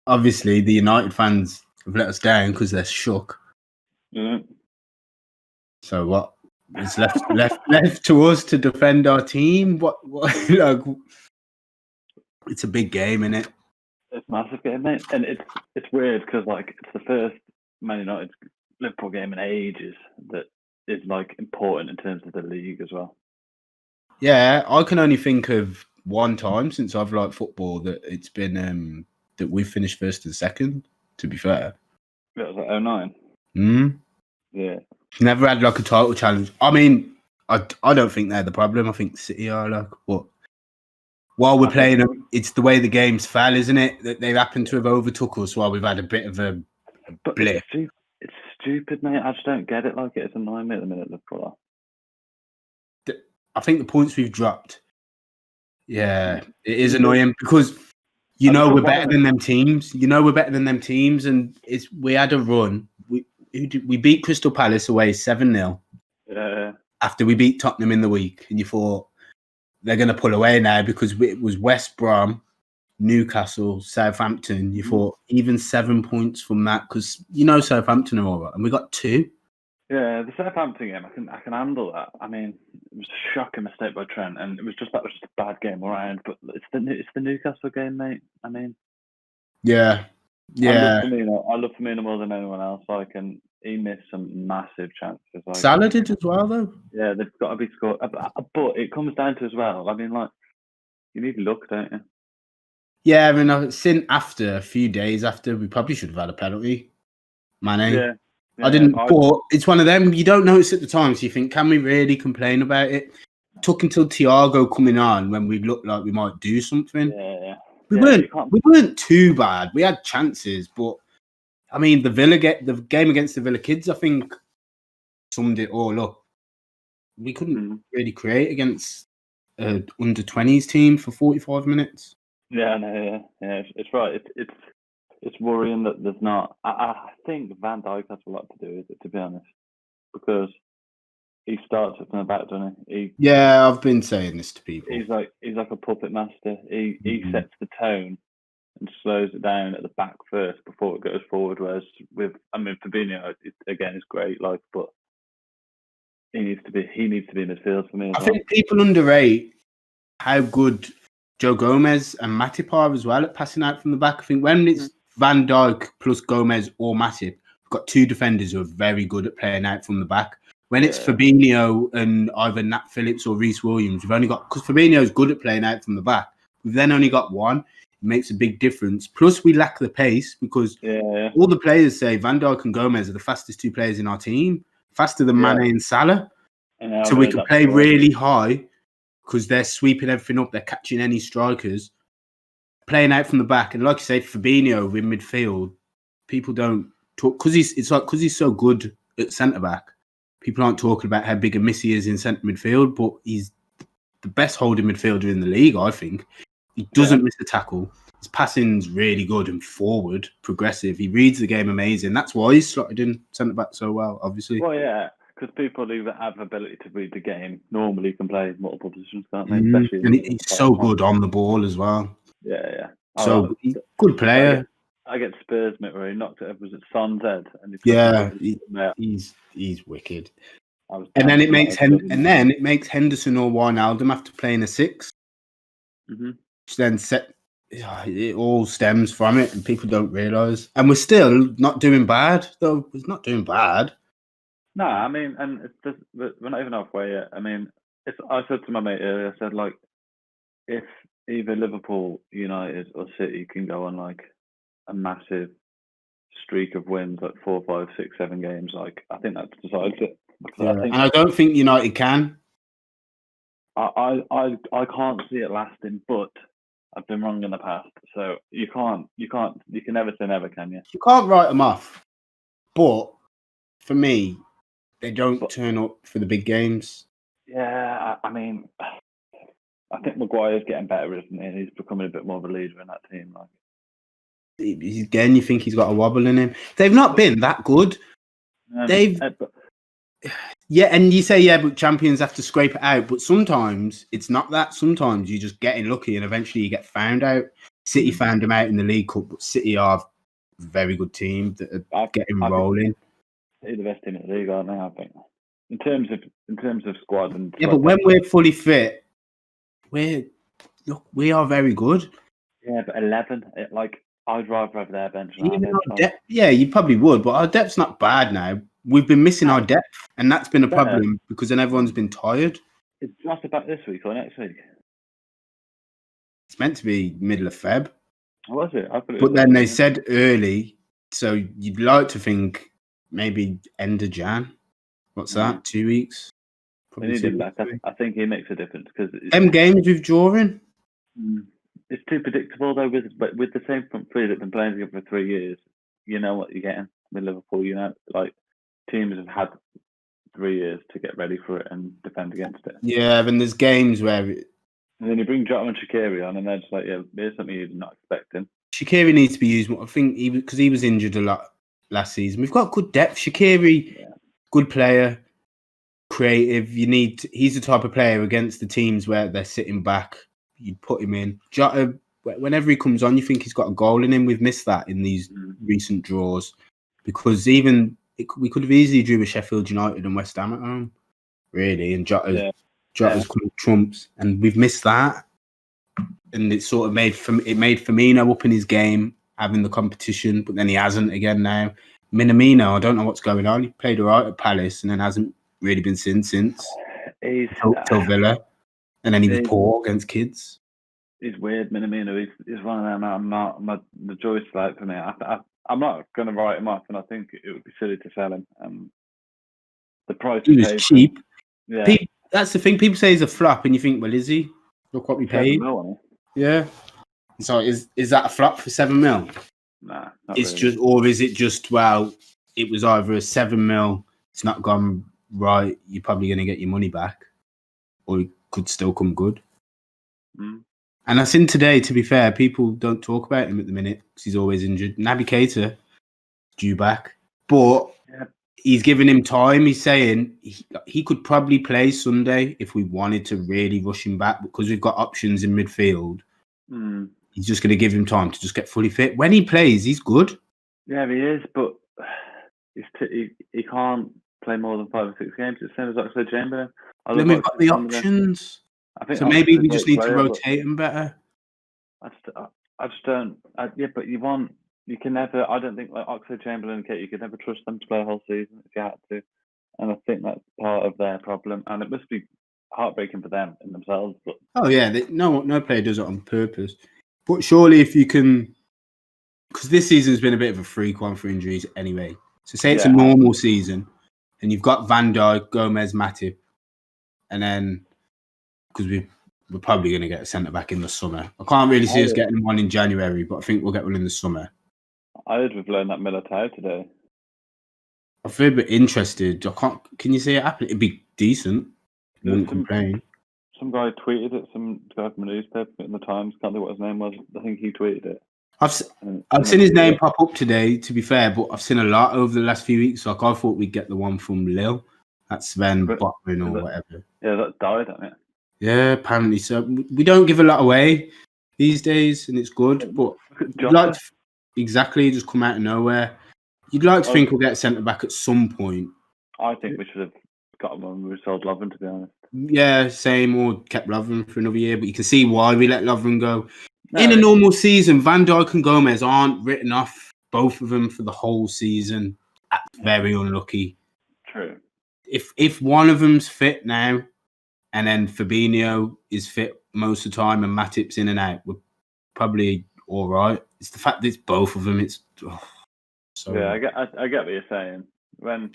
obviously the United fans have let us down because they're shook. Yeah. So what? It's left to us to defend our team. What like, it's a big game, isn't it? It's a massive game, mate. And it's weird because like it's the first Man United Liverpool game in ages that is like important in terms of the league as well. Yeah, I can only think of one time since I've liked football that it's been that we've finished first and second. To be fair, It was like 09. Yeah. Never had like a title challenge. I mean, I don't think they're the problem. I think City are like, but while we're playing them, it's the way the games fell, isn't it? That they happen to have overtook us while we've had a bit of a blip. It's stupid, mate. I just don't get it. Like it's annoying me at the minute, Liverpool. I think the points we've dropped, it is annoying because we're better than them teams. We're better than them teams, and we had a run. We beat Crystal Palace away 7-0. Yeah. After we beat Tottenham in the week, and you thought they're going to pull away now because it was West Brom, Newcastle, Southampton. You thought even 7 points from that because Southampton are all right, and we got 2. Yeah, the Southampton game, I can handle that. I mean, it was a shocking mistake by Trent, and that was just a bad game around. But it's the Newcastle game, mate. I mean, yeah. I love Firmino more than anyone else. Like, and he missed some massive chances. Like, Salah did as well, though. Yeah, they've got to be scored. But it comes down to as well. I mean, like, you need luck, don't you? Yeah, I mean, a few days after, we probably should have had a penalty. Mane. Yeah. I didn't, but it's one of them. You don't notice at the time, so you think, can we really complain about it? It took until Thiago coming on when we looked like we might do something. Yeah. We weren't too bad. We had chances, but I mean, the game against the Villa kids, I think, summed it all up. We couldn't really create against an under-20s team for 45 minutes. Yeah, it's right. It's worrying that there's not. I think Van Dijk has a lot to do with it, to be honest, because he starts it from the back, doesn't he? Yeah, I've been saying this to people. He's like a puppet master. He sets the tone and slows it down at the back first before it goes forward. Whereas Fabinho again is great, like, but he needs to be in midfield for me. I think people underrate how good Joe Gomez and Matip are as well at passing out from the back. I think when it's Van Dijk plus Gomez or Matip, we've got 2 defenders who are very good at playing out from the back. When it's Fabinho and either Nat Phillips or Reece Williams, we've only got, because Fabinho's good at playing out from the back, we've then only got one. It makes a big difference. Plus, we lack the pace because all the players say Van Dijk and Gomez are the fastest 2 players in our team, faster than Mane and Salah. So we can play really high because they're sweeping everything up. They're catching any strikers, playing out from the back. And like you say, Fabinho in midfield, people don't talk because he's so good at centre back. People aren't talking about how big a miss he is in centre midfield, but he's the best holding midfielder in the league, I think. He doesn't miss a tackle. His passing's really good and forward, progressive. He reads the game amazing. That's why he's slotted in centre back so well, obviously. Well, yeah, because people who have the ability to read the game normally can play multiple positions, can't they? Especially and he's so good on the ball as well. Yeah. So he's a good player. I get Spurs, mate, where he knocked it. Was it Son's head? He's wicked. And then it makes Henderson or Wijnaldum have to play in a 6. Which then it all stems from it, and people don't realise. And we're still not doing bad, though. We're not doing bad. No, I mean, and it's just, we're not even halfway yet. I mean, I said to my mate earlier, I said, like, if either Liverpool, United, or City can go on like a massive streak of wins, like 4, 5, 6, 7 games, like I think that decides it. And I don't think United can. I can't see it lasting, but I've been wrong in the past. So you can never say never, can you? You can't write them off. But for me, they don't turn up for the big games. Yeah, I mean, I think Maguire's getting better, isn't he? He's becoming a bit more of a leader in that team. Like, again, you think he's got a wobble in him. They've not been that good. And you say, but champions have to scrape it out. But sometimes it's not that. Sometimes you're just getting lucky and eventually you get found out. City found them out in the League Cup, but City are a very good team that are getting rolling. They're the best team in the league, aren't they? I think in terms of squad and but when we're fully fit, we are very good. Yeah, but 11, I'd rather have their bench than our bench. Depth, yeah, you probably would, but our depth's not bad now. We've been missing our depth, and that's been a problem because then everyone's been tired. It's not about this week or next week. It's meant to be middle of Feb. Was it? But then they said early, so you'd like to think maybe end of Jan. What's that? 2 weeks? Probably need him back. I think he makes a difference because them games with drawing. It's too predictable though. With the same front three that've been playing together for 3 years, you know what you're getting with Liverpool. You know, like teams have had 3 years to get ready for it and defend against it. Yeah, and there's games where. And then you bring Jota and Shaqiri on, and they're just like, yeah, here's something you're not expecting. Shaqiri needs to be used more. I think because he was injured a lot last season. We've got good depth. Shaqiri, good player, creative. He's the type of player against the teams where they're sitting back. You'd put him in. Jota, whenever he comes on, you think he's got a goal in him. We've missed that in these recent draws because we could have easily drew with Sheffield United and West Ham at home, really. And Jota's trumps, and we've missed that. And it sort of made Firmino up in his game, having the competition, but then he hasn't again now. Minamino, I don't know what's going on. He played all right at Palace and then hasn't really been seen since. He's till Villa, and then he was poor against kids. He's weird, Minamino. He's one of them. The joy's like for me. I'm not going to write him off, and I think it would be silly to sell him. The price he was cheap. Yeah, that's the thing. People say he's a flop, and you think, well, is he? Look what we paid. Yeah. So is that a flop for 7 mil? Nah, it's really. just, or is it just it was either a 7 mil. It's not gone right. You're probably going to get your money back, or it could still come good. And I seen today, to be fair, people don't talk about him at the minute because he's always injured. Naby Keita due back, but he's giving him time. He's saying he could probably play Sunday if we wanted to really rush him back because we've got options in midfield. He's just going to give him time to just get fully fit. When he plays, he's good. Yeah, he is, but he can't play more than 5 or 6 games. It's the same as Oxlade-Chamberlain. Then we've got the options. So maybe we just need to rotate him better. I just don't. But you can never. I don't think like Oxlade-Chamberlain and Kate, you could never trust them to play a whole season if you had to. And I think that's part of their problem. And it must be heartbreaking for them in themselves. But no player does it on purpose. But surely if you can, because this season's been a bit of a freak one for injuries anyway. So say it's a normal season, and you've got Van Dijk, Gomez, Matip, and then because we're probably going to get a centre back in the summer. I can't really see us getting one in January, but I think we'll get one in the summer. I heard we've learned that Militao today. I feel a bit interested. Can you see it happen? It'd be decent. I wouldn't complain. Some guy tweeted it. Some guy from a newspaper in the Times. Can't think what his name was. I think he tweeted it. I've seen his name pop up today, to be fair, but I've seen a lot over the last few weeks. Like I thought we'd get the one from Lille. That's Sven Botman or whatever. Yeah, that died, hasn't it? Yeah, apparently so. We don't give a lot away these days, and it's good. But you'd like to, exactly, just come out of nowhere. You'd like to think we'll get centre back at some point. I think we should have got him when we sold Lovren, to be honest. Yeah, same, or kept Lovren for another year. But you can see why we let Lovren go. In a normal season, Van Dijk and Gomez aren't written off, both of them, for the whole season. That's very unlucky. True. If one of them's fit now, and then Fabinho is fit most of the time, and Matip's in and out, we're probably all right. It's the fact that it's both of them. It's I get what you're saying. When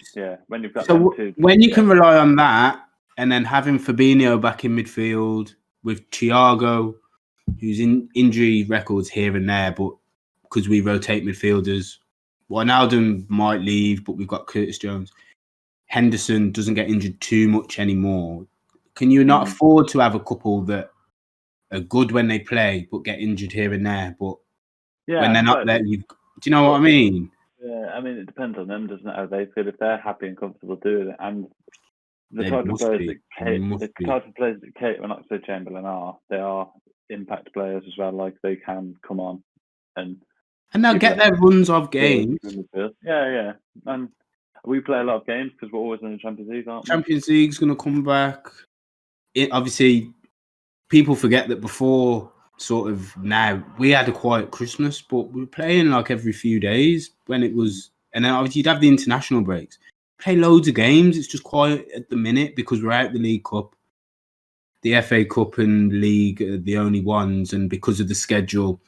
you've got when you can rely on that, and then having Fabinho back in midfield with Thiago, who's in injury records here and there, but because we rotate midfielders, Wijnaldum might leave, but we've got Curtis Jones. Henderson doesn't get injured too much anymore. Can you not afford to have a couple that are good when they play, but get injured here and there? But when they're not there, do you know what I mean? Yeah, I mean, it depends on them, doesn't it? How they feel. If they're happy and comfortable doing it, and the type of players that Kate and Oxlade-Chamberlain are, they are impact players as well. Like they can come on and they'll get their runs of games. Yeah. And we play a lot of games because we're always in the Champions League, aren't we? Champions League's going to come back. Obviously, people forget that before sort of now, we had a quiet Christmas, but we were playing like every few days when it was, and then obviously you'd have the international breaks. Play loads of games. It's just quiet at the minute because we're out the League Cup. The FA Cup and League are the only ones, and because of the schedule,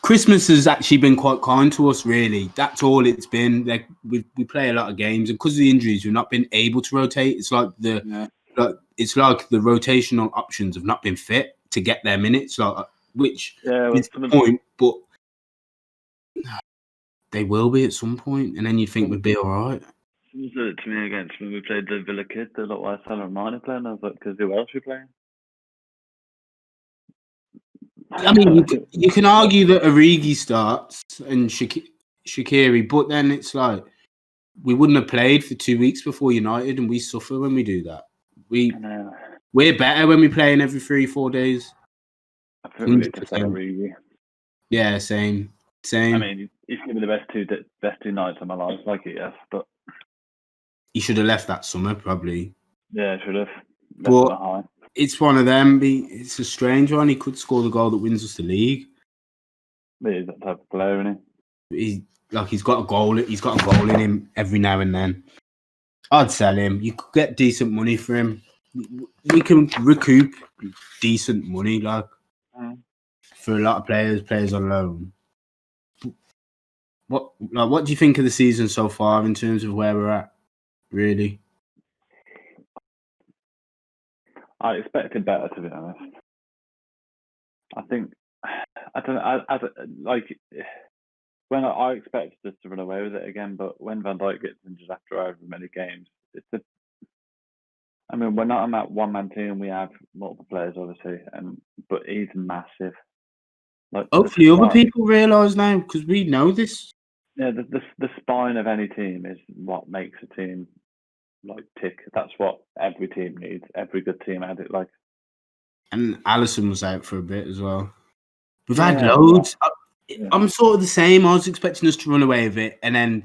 Christmas has actually been quite kind to us, really. That's all it's been. Like we play a lot of games, and because of the injuries, we've not been able to rotate. It's like it's like the rotational options have not been fit to get their minutes, which is the point. But they will be at some point, and then you think we'd be all right. Someone said it to me against when we played the Villa Kids. They looked like Salah and Mane playing. I was like, because who else are we playing? I mean, you can argue that Origi starts and Shaqiri, but then it's like we wouldn't have played for 2 weeks before United, and we suffer when we do that. We're better when we play in every 3-4 days. I think we need to play Origi. Yeah, same. I mean, he's given me the best two nights of my life, like it, yes, but he should have left that summer, probably. Yeah, should have. But it's one of them. It's a strange one. He could score the goal that wins us the league. But he's that type of player, isn't he? He's got a goal. He's got a goal in him every now and then. I'd sell him. You could get decent money for him. We can recoup decent money, for a lot of players on loan. What do you think of the season so far in terms of where we're at? Really, I expected better, to be honest. I think when I expected us to run away with it again, but when Van Dijk gets injured after however many games, we're not on that one-man team. We have multiple players, obviously, but he's massive. Hopefully, other people realise now because we know this. Yeah, the spine of any team is what makes a team tick. That's what every team needs. Every good team had it. And Alisson was out for a bit as well. We've had loads. I'm sort of the same. I was expecting us to run away with it, and then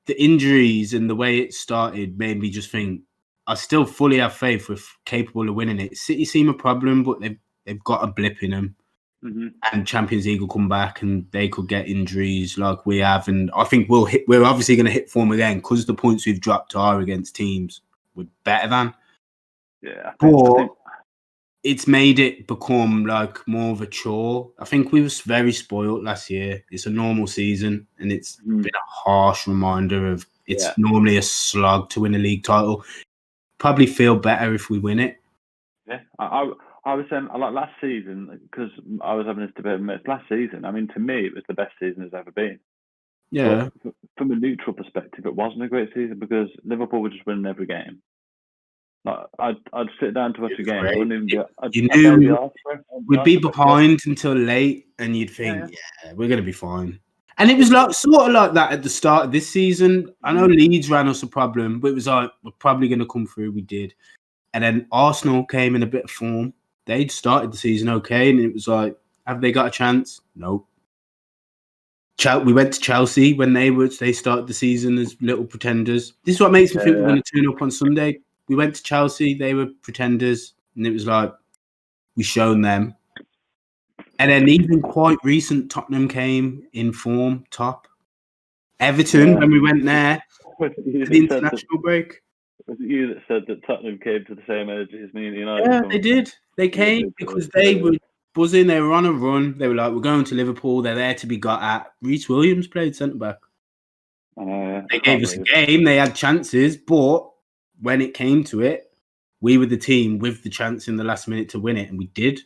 the injuries and the way it started made me just think I still fully have faith we're capable of winning it. City seem a problem, but they've got a blip in them. Mm-hmm. And Champions League will come back and they could get injuries like we have, and I think we're obviously going to hit form again because the points we've dropped are against teams we're better than. Yeah, but it's made it become more of a chore. I think we were very spoiled last year. It's a normal season, and it's been a harsh reminder of it's normally a slog to win a league title. Probably feel better if we win it. Yeah, I was saying last season because I was having this debate. Last season, I mean, to me, it was the best season it's ever been. Yeah. But from a neutral perspective, it wasn't a great season because Liverpool were just winning every game. I'd sit down to watch a game. I wouldn't even we'd be behind until late, and you'd think, we're going to be fine. And it was sort of like that at the start of this season. I know Leeds ran us a problem, but it was we're probably going to come through. We did. And then Arsenal came in a bit of form. They'd started the season okay, and it was have they got a chance? Nope. We went to Chelsea when they started the season as little pretenders. This is what makes me think we're going to turn up on Sunday. We went to Chelsea, they were pretenders, and it was we shown them. And then even quite recent, Tottenham came in form, top. Everton, when we went there for the international break. Was it you that said that Tottenham came to the same energy as Man United? Yeah, they did. They came because they were buzzing. They were on a run. They were we're going to Liverpool. They're there to be got at. Reece Williams played centre-back. They gave us a game. They had chances, but when it came to it, we were the team with the chance in the last minute to win it, and we did.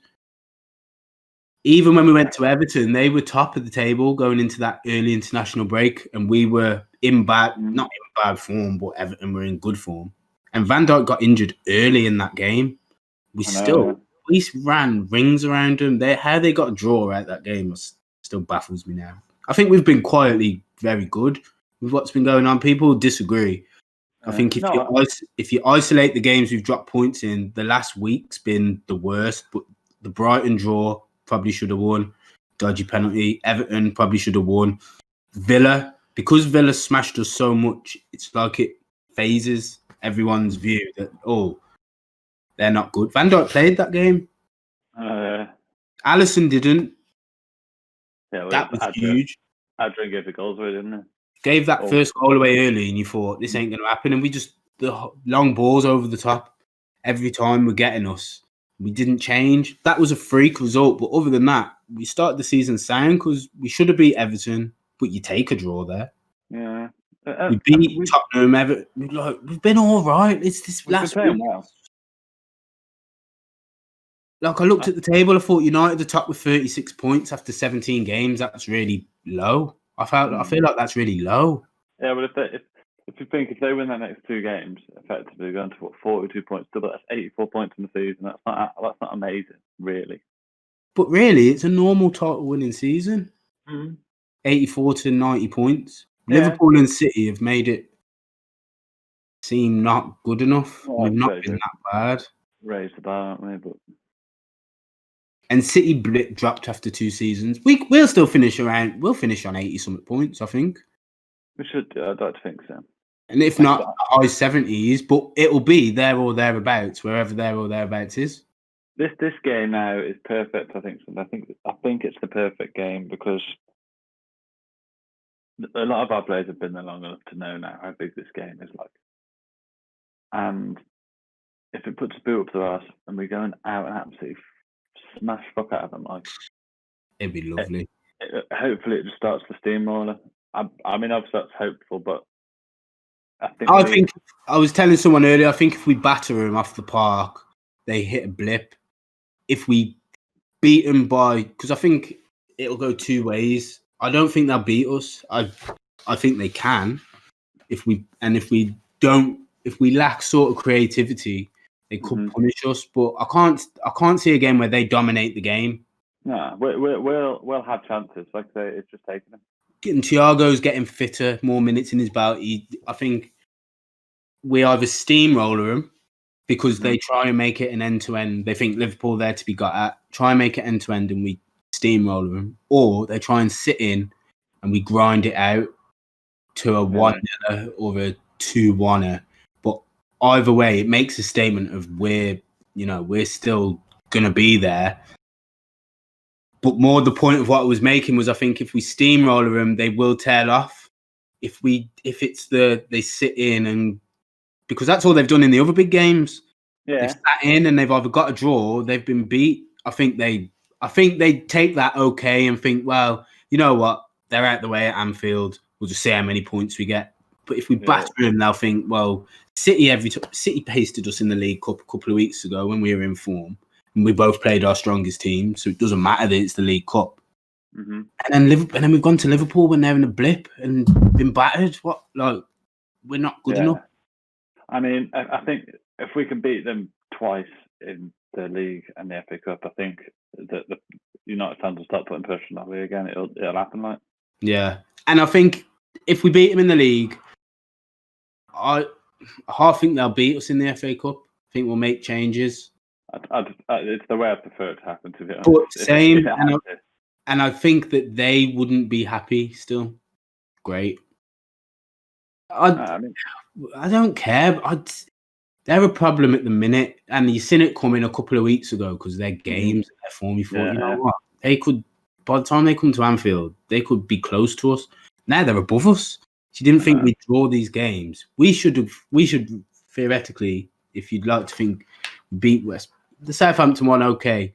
Even when we went to Everton, they were top of the table going into that early international break, and we were not in bad form, but Everton were in good form. And Van Dijk got injured early in that game. We ran rings around them. How they got a draw out that game still baffles me now. I think we've been quietly very good with what's been going on. People disagree. I think if you isolate the games we've dropped points in, the last week's been the worst, but The Brighton draw probably should have won. Dodgy penalty. Everton probably should have won. Villa, because Villa smashed us so much, it's like it phases everyone's view that, they're not good. Van Dijk played that game. Alisson didn't. Yeah, that was huge. Adrian gave the goals away, didn't he? Gave that first goal away early, and you thought, this ain't going to happen. And the long balls over the top, every time were getting us. We didn't change. That was a freak result. But other than that, we started the season sound because we should have beat Everton, but you take a draw there. Yeah. We beat Tottenham, Everton. We've been all right. It's this last week. Well. Like, I looked at the table, I thought United are top with 36 points after 17 games. That's really low. I feel like that's really low. Yeah, but if they win their next 2 games, effectively going to 42 points, still that's 84 points in the season. That's not amazing, really. But really, it's a normal title winning season. 84 to 90 points. Yeah. Liverpool and City have made it seem not good enough. We've not been that bad. Raised the bar, aren't we? But and City dropped after 2 seasons. We'll still finish around. We'll finish on 80-something points, I think. We should. I'd like to think so. And if not, high 70s, but it'll be there or thereabouts, wherever there or thereabouts is. This game now is perfect. I think it's the perfect game because a lot of our players have been there long enough to know now how big this game is like. And if it puts a boot up to us and we're going out and absolutely smash fuck out of them, like, it'd be lovely. Hopefully, it just starts the steamroller. I mean, obviously that's hopeful, but I think I was telling someone earlier. I think if we batter them off the park, they hit a blip. If we beat them because I think it'll go 2 ways. I don't think they'll beat us. I think they can. If we lack sort of creativity, they could punish us. But I can't see a game where they dominate the game. No, we'll have chances. Like I say, it's just taking them. Thiago's getting fitter, more minutes in his belt. I think we either steamroller them because they try and make it an end-to-end. They think Liverpool there to be got at. Try and make it end-to-end and we steamroller them. Or they try and sit in and we grind it out to a 1-0 or a 2-1. But either way, it makes a statement of we're still going to be there. But more the point of what I was making was I think if we steamroller them, they will tail off. If it's they sit in and because that's all they've done in the other big games. Yeah. They've sat in and they've either got a draw, they've been beat. I think they take that okay and think, well, you know what? They're out the way at Anfield. We'll just see how many points we get. But if we batter them, they'll think, well, City pasted us in the League Cup a couple of weeks ago when we were in form. And we both played our strongest team, so it doesn't matter that it's the League Cup. Mm-hmm. And then we've gone to Liverpool when they're in a blip and been battered. What, like, we're not good enough. I mean, I think if we can beat them twice in the league and the FA Cup, I think that the United fans will start putting pressure on that way again. It'll happen, like. Yeah, and I think if we beat them in the league, I think they'll beat us in the FA Cup. I think we'll make changes. It's the way I prefer it to happen, to be honest. But same, and I think that they wouldn't be happy still. Great. I don't care. They're a problem at the minute, and you've seen it coming a couple of weeks ago because their games, their form. You thought, you know what? They could, by the time they come to Anfield, they could be close to us. Now they're above us. She didn't think we'd draw these games. We should theoretically, if you'd like to think, beat West. The Southampton one, okay.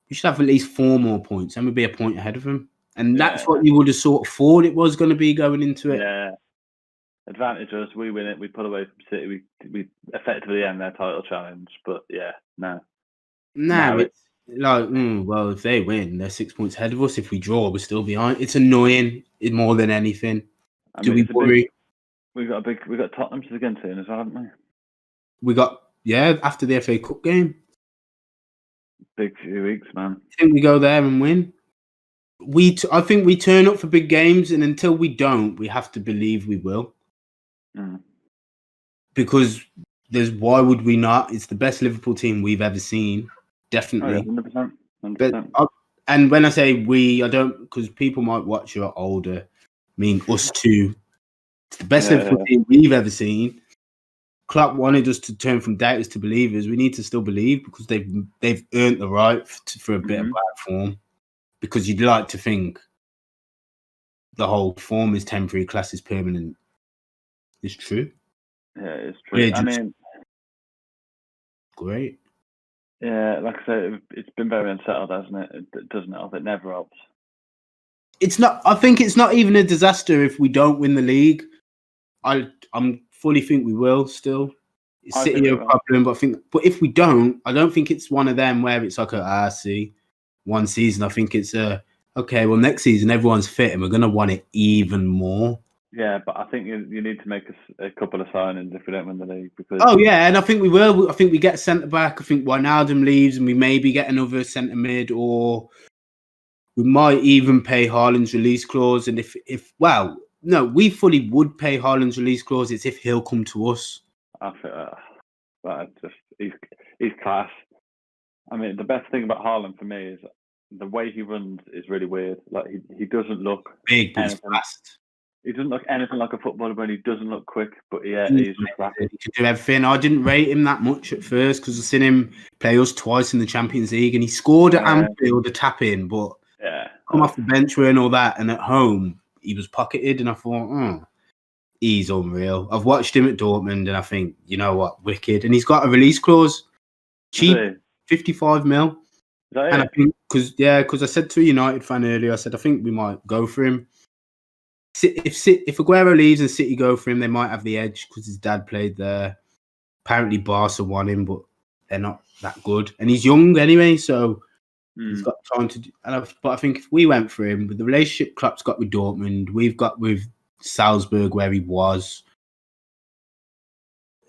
You should have at least 4 more points, and we'd be a point ahead of them. And that's what you would have sort of thought it was going to be going into it. Yeah. Advantage us, we win it, we pull away from City, we effectively end their title challenge. But no, it's like, well, if they win, they're 6 points ahead of us. If we draw, we're still behind. It's annoying more than anything. Do we worry? We've got Tottenham to again soon as well, haven't we? We got after the FA Cup game. Big few weeks, man. I think we go there and win. I think we turn up for big games, and until we don't, we have to believe we will. Because why would we not? It's the best Liverpool team we've ever seen. definitely. 100%. But and when I say we, I don't, because people might watch who are older. I mean us two. It's the best Liverpool team we've ever seen. Klopp wanted us to turn from doubters to believers. We need to still believe because they've earned the right for a bit of bad form. Because you'd like to think the whole form is temporary, class is permanent. It's true. Yeah, it's true. I mean, great. Yeah, like I said, it's been very unsettled, hasn't it? It doesn't help. It never helps. It's not. I think it's not even a disaster if we don't win the league. I'm fully think we will still. City are a problem, but if we don't, I don't think it's one of them where it's like one season. I think it's okay. Well, next season everyone's fit and we're gonna want it even more. Yeah, but I think you need to make a couple of signings if we don't win the league. Because and I think we will. I think we get centre back. I think Wijnaldum leaves and we maybe get another centre mid, or we might even pay Haaland's release clause. And if no, we fully would pay Haaland's release clause. It's if he'll come to us. I think he's class. I mean, the best thing about Haaland for me is the way he runs is really weird. Like he doesn't look big, but he's fast. He doesn't look anything like a footballer, but he doesn't look quick. But he's just rapid. He can do everything. I didn't rate him that much at first because I've seen him play us twice in the Champions League, and he scored at Anfield a tap in, but come off the bench wearing all that, and at home he was pocketed, and I thought, he's unreal. I've watched him at Dortmund, and I think, you know what, wicked. And he's got a release clause, cheap, 55 mil. And I think because I said to a United fan earlier, I said I think we might go for him. If Aguero leaves and City go for him, they might have the edge because his dad played there. Apparently, Barca want him, but they're not that good, and he's young anyway, so he's got time to do. But I think if we went for him with the relationship Klopp's got with Dortmund, we've got with Salzburg where he was.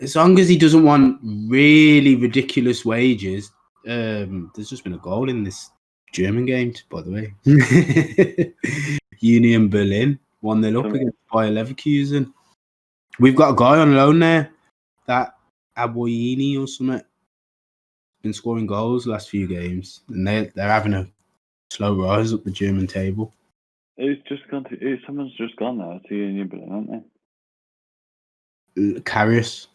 As long as he doesn't want really ridiculous wages, there's just been a goal in this German game, by the way. Union Berlin 1-0 up against Bayer Leverkusen. We've got a guy on loan there, that Aboyini or something, been scoring goals the last few games, and they're having a slow rise up the German table. Someone's just gone now to Union Berlin, aren't they? Karius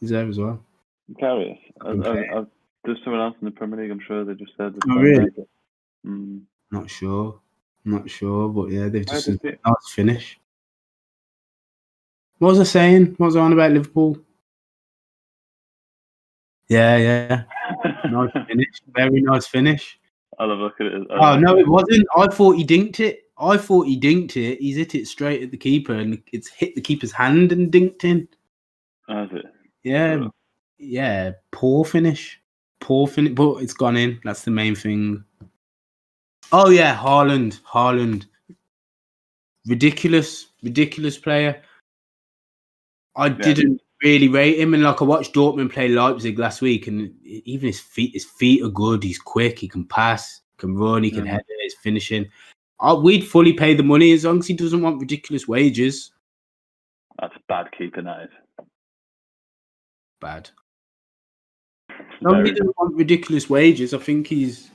is there as well. Karius? There's someone else in the Premier League, I'm sure they just said. Oh, really? Not sure, but yeah, they've just a nice finish. What was I saying? What was I on about Liverpool? Yeah. Nice finish. Very nice finish. I love looking at it. No, it wasn't. I thought he dinked it. He's hit it straight at the keeper, and it's hit the keeper's hand and dinked in. Has it? Yeah. Poor finish, but it's gone in. That's the main thing. Oh yeah, Haaland. Ridiculous player. I didn't really rate him, and I watched Dortmund play Leipzig last week, and even his feet are good. He's quick. He can pass. Can run. He can head it. He's finishing. We'd fully pay the money as long as he doesn't want ridiculous wages. That's bad keeping, that is. Bad. No, he doesn't want ridiculous wages. I think he's.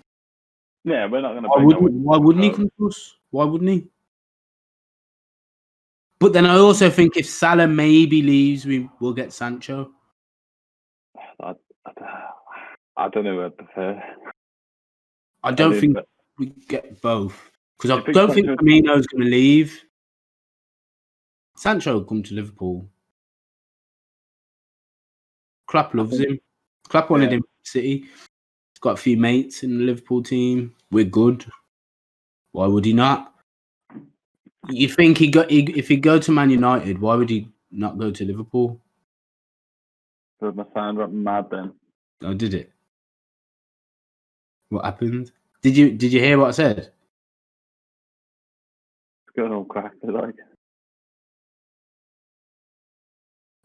Yeah, we're not going to. Why wouldn't he come to us? Why wouldn't he? But then I also think if Salah maybe leaves, we will get Sancho. I don't know who I prefer. I don't think we get both. Because I don't think Firmino's going to leave. Sancho will come to Liverpool. Klopp loves him. Klopp wanted him to City. He's got a few mates in the Liverpool team. We're good. Why would he not? You think if he'd go to Man United, why would he not go to Liverpool? Because my sound went mad then. Oh, did it? What happened? Did you hear what I said? It's going all cracked, like.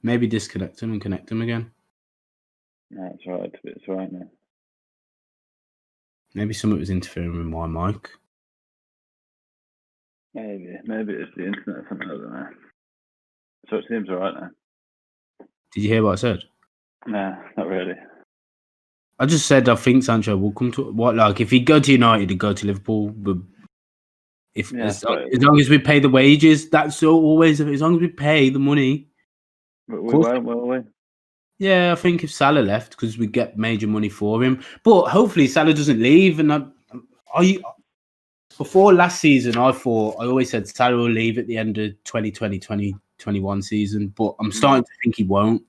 Maybe disconnect him and connect him again. No, it's right. It's right now. Maybe something was interfering with my mic. Maybe it's the internet or something, I don't know. So it seems alright now. Did you hear what I said? No, not really. I just said I think Sancho will come to what like if he'd go to United, he'd go to Liverpool. But if as long as we pay the wages, that's always as long as we pay the money. We won't, will we? Yeah, I think if Salah left, because we get major money for him. But hopefully Salah doesn't leave. And before last season, I always said Salah will leave at the end of 2020, 2021 season. But I'm starting to think he won't.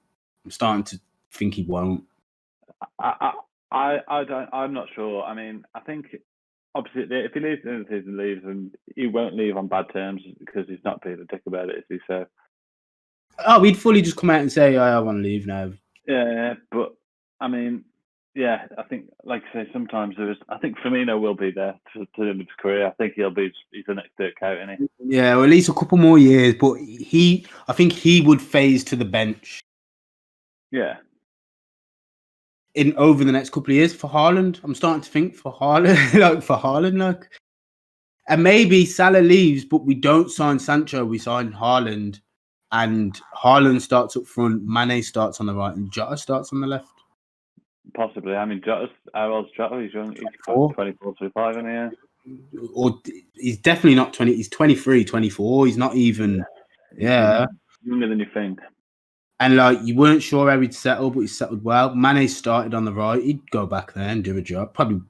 I'm not sure. I mean, I think obviously if he leaves at the end of the season, leaves, and he won't leave on bad terms because he's not being a dick about it, is he? So. Oh, he'd fully just come out and say, I want to leave now. Yeah, but I mean, yeah, I think, like I say, sometimes I think Firmino will be there to the end of his career. I think he's the next Dirk Kuyt, isn't he? Yeah, or at least a couple more years. But I think he would phase to the bench. Yeah. Over the next couple of years for Haaland. I'm starting to think for Haaland, and maybe Salah leaves, but we don't sign Sancho. We sign Haaland, and Haaland starts up front. Mane starts on the right, and Jota starts on the left. Possibly. I mean, how old's Jota? He's young. He's 24, 25, isn't he? Yeah. Or he's definitely not 20. He's 23, 24. He's not even. Yeah. Younger than you think. And you weren't sure how he'd settle, but he settled well. Mane started on the right. He'd go back there and do a job. Probably.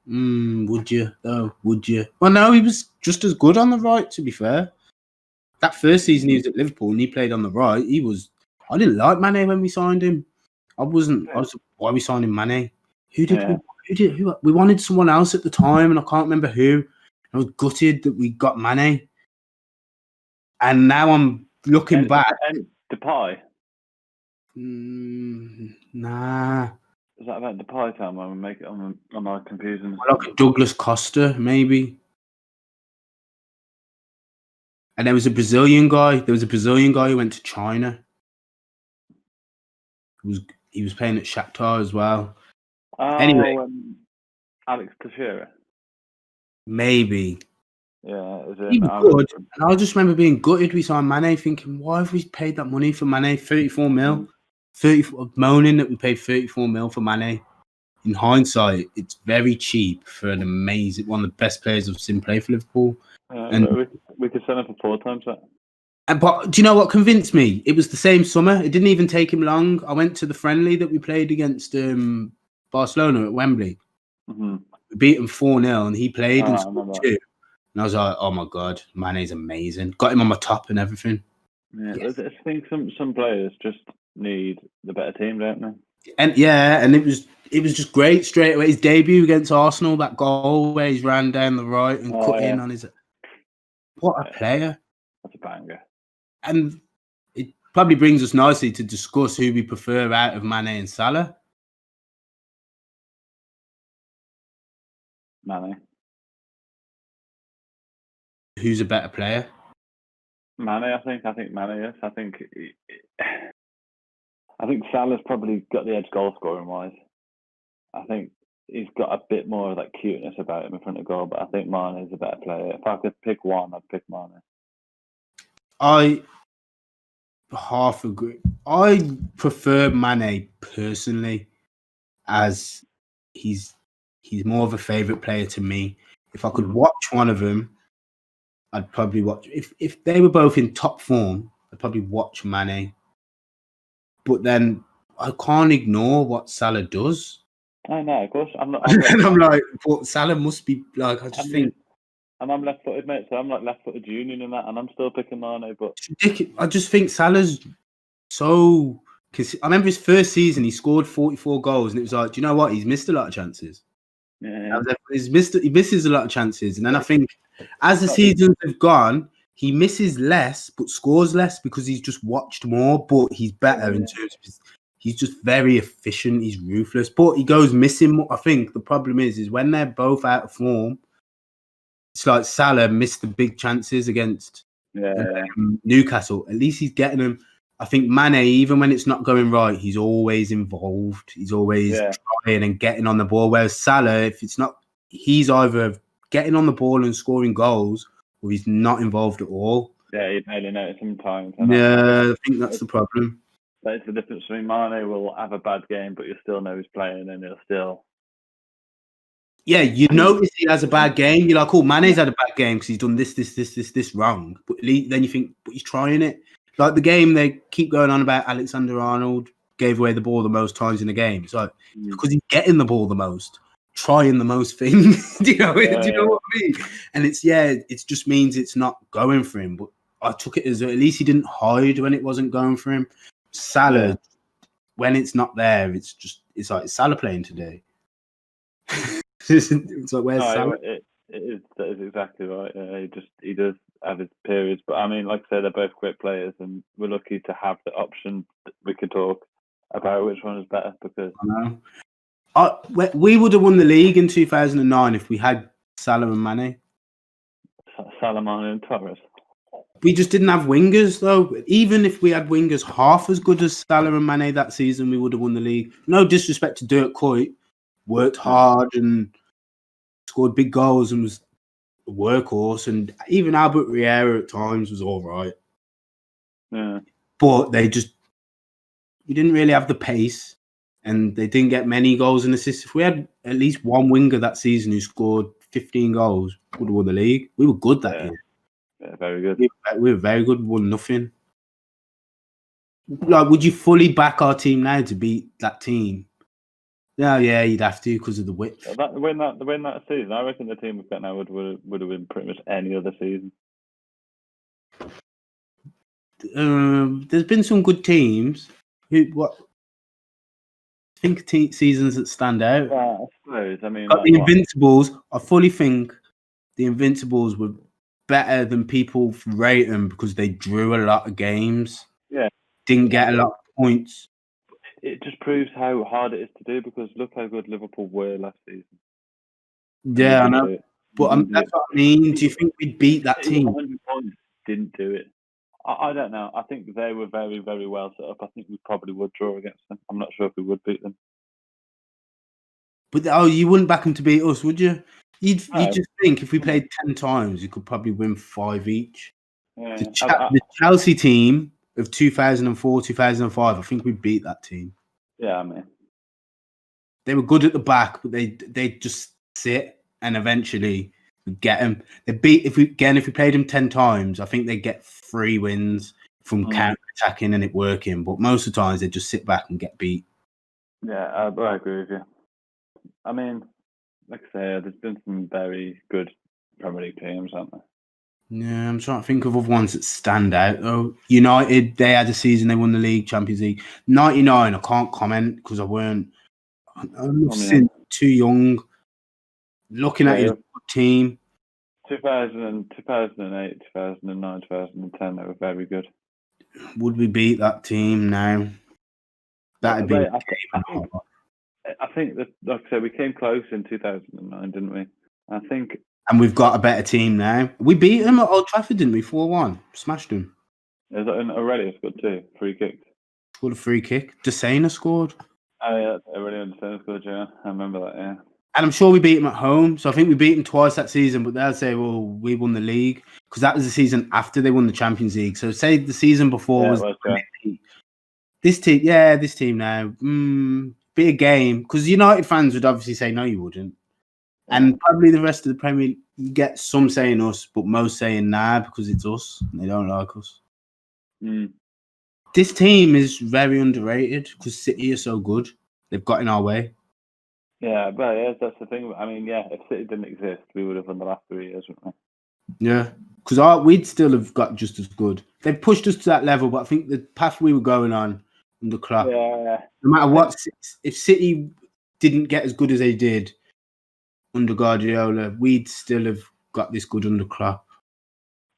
Would you though? Would you? Well, no, he was just as good on the right. To be fair, that first season he was at Liverpool and he played on the right. I didn't like Mane when we signed him. I was why are we signing Mane? Who we wanted someone else at the time, and I can't remember who. I was gutted that we got Mane. And now I'm looking back. And Depay. Nah. Is that about Depay time when we make it on my computer? Like Douglas Costa, maybe. And there was a Brazilian guy. Who went to China. He was playing at Shakhtar as well. Oh, anyway, Alex Teixeira. Maybe. Yeah, he was good. And I just remember being gutted we signed Mane, thinking, why have we paid that money for Mane? 34 mil. 34, moaning that we paid 34 mil for Mane. In hindsight, it's very cheap for one of the best players I've seen play for Liverpool. And we could sell him for 4 times that. But do you know what convinced me? It was the same summer. It didn't even take him long. I went to the friendly that we played against Barcelona at Wembley. Mm-hmm. We beat him 4-0 and he played and scored 2. And I was like, oh my God, Mane's amazing. Got him on my top and everything. Yeah, yes. I think some players just need the better team, don't they? And it was just great straight away. His debut against Arsenal, that goal where he's ran down the right and cut in on his. What a player! That's a banger. And it probably brings us nicely to discuss who we prefer out of Mane and Salah. Mane. Who's a better player? Mane, I think Mane, yes. I think Salah's probably got the edge goal scoring wise. I think he's got a bit more of that cuteness about him in front of goal, but I think Mane is a better player. If I could pick one, I'd pick Mane. I half agree. I prefer Mane personally, as he's more of a favourite player to me. If I could watch one of them, I'd probably watch. If they were both in top form, I'd probably watch Mane. But then I can't ignore what Salah does. I know, of course. I'm like, but Salah must be like. I think. And I'm left-footed, mate. So I'm like left-footed union and that, and I'm still picking Mane. But I just think Salah's so. Because I remember his first season, he scored 44 goals, and it was like, do you know what? He's missed a lot of chances. Yeah. He misses a lot of chances, and then I think as the seasons have gone, he misses less but scores less because he's just watched more. But he's better in terms of he's just very efficient. He's ruthless, but he goes missing. I think the problem is when they're both out of form. It's like Salah missed the big chances against Newcastle. At least he's getting them. I think Mane, even when it's not going right, he's always involved. He's always trying and getting on the ball. Whereas Salah, if it's not, he's either getting on the ball and scoring goals, or he's not involved at all. Yeah, he's nailing it sometimes. Yeah, I think that's the problem. That is the difference between Mane will have a bad game, but you still know he's playing, and he'll still. Yeah, you notice he has a bad game. You're like, oh, Mane's had a bad game because he's done this wrong. But then you think, but he's trying it. Like the game, they keep going on about Alexander-Arnold gave away the ball the most times in the game. It's like, because he's getting the ball the most, trying the most things. Do you know what I mean? And it just means it's not going for him. But I took it as at least he didn't hide when it wasn't going for him. Salah, when it's not there, it's like Salah playing today. It's like, where's Salah? That is exactly right. He does have his periods, but I mean, like I said, they're both great players, and we're lucky to have the option. We can talk about which one is better because I know. We would have won the league in 2009 if we had Salah and Mane. Salah, Mane, and Torres. We just didn't have wingers, though. Even if we had wingers half as good as Salah and Mane that season, we would have won the league. No disrespect to Dirk Kuyt, worked hard and scored big goals and was a workhorse. And even Albert Riera at times was all right. Yeah. But we didn't really have the pace and they didn't get many goals and assists. If we had at least one winger that season who scored 15 goals, we would have won the league. We were good that year. Yeah, very good. We were very good, won nothing. Like, would you fully back our team now to beat that team? Yeah, you'd have to because of the width. Win that season, I reckon the team we've got now would have been pretty much any other season. There's been some good teams. I think seasons that stand out. Yeah, I suppose. I mean, the Invincibles. I fully think the Invincibles were better than people rate them because they drew a lot of games. Yeah, didn't get a lot of points. It just proves how hard it is to do because look how good Liverpool were last season. Yeah, I know. But that's what I mean. Do you think we'd beat that team? 100 points didn't do it. I don't know. I think they were very, very well set up. I think we probably would draw against them. I'm not sure if we would beat them. But you wouldn't back them to beat us, would you? You'd just think if we played 10 times, you could probably win 5 each. Yeah. The Chelsea team of 2004, 2005, I think we beat that team. Yeah, I mean. They were good at the back, but they just sit and eventually we get them. If we played them 10 times, I think they get 3 wins from counter-attacking and it working. But most of the times they just sit back and get beat. Yeah, I agree with you. I mean, like I say, there's been some very good Premier League teams, haven't there? Yeah, I'm trying to think of other ones that stand out though. United, they had a season, they won the league, Champions League. 99, I can't comment because I'm too young. Looking at your team. 2008, 2009, 2010, they were very good. Would we beat that team now? That'd be. I think that, like I said, we came close in 2009, didn't we? I think. And we've got a better team now. We beat them at Old Trafford, didn't we? 4-1. Smashed them. Is that Aurelio scored 2 free kicks? Scored a free kick. Desena scored. Oh, yeah. Aurelio Desena scored, yeah. I remember that, yeah. And I'm sure we beat them at home. So I think we beat them twice that season, but they'll say, well, we won the league. Because that was the season after they won the Champions League. So say the season before was this team now. Be a game. Because United fans would obviously say, no, you wouldn't. And probably the rest of the Premier League, you get some saying us, but most saying nah because it's us. And they don't like us. This team is very underrated because City are so good. They've got in our way. Yeah, but that's the thing. I mean, if City didn't exist, we would have won the last 3 years, wouldn't we? Yeah, because we'd still have got just as good. They've pushed us to that level, but I think the path we were going on under Klopp, no matter what, if City didn't get as good as they did under Guardiola, we'd still have got this good under Klopp.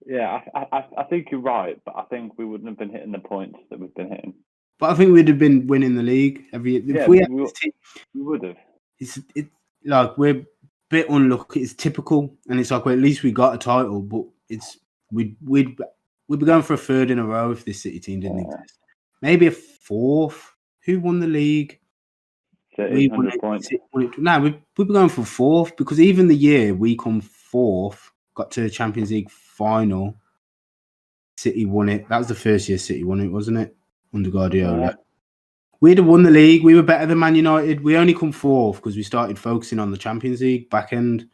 Yeah, I think you're right, but I think we wouldn't have been hitting the points that we've been hitting. But I think we'd have been winning the league every year. If we would have. It's like we're a bit unlucky. It's typical, and it's like, well, at least we got a title, but we'd be going for a 3rd in a row if this City team didn't exist. Maybe a 4th. Who won the league? City, 100 points. No, we'd be going for 4th because even the year we come 4th, got to the Champions League final. City won it. That was the first year City won it, wasn't it? under Guardiola. Right. We'd have won the league. We were better than Man United. We only come fourth because we started focusing on the Champions League back end.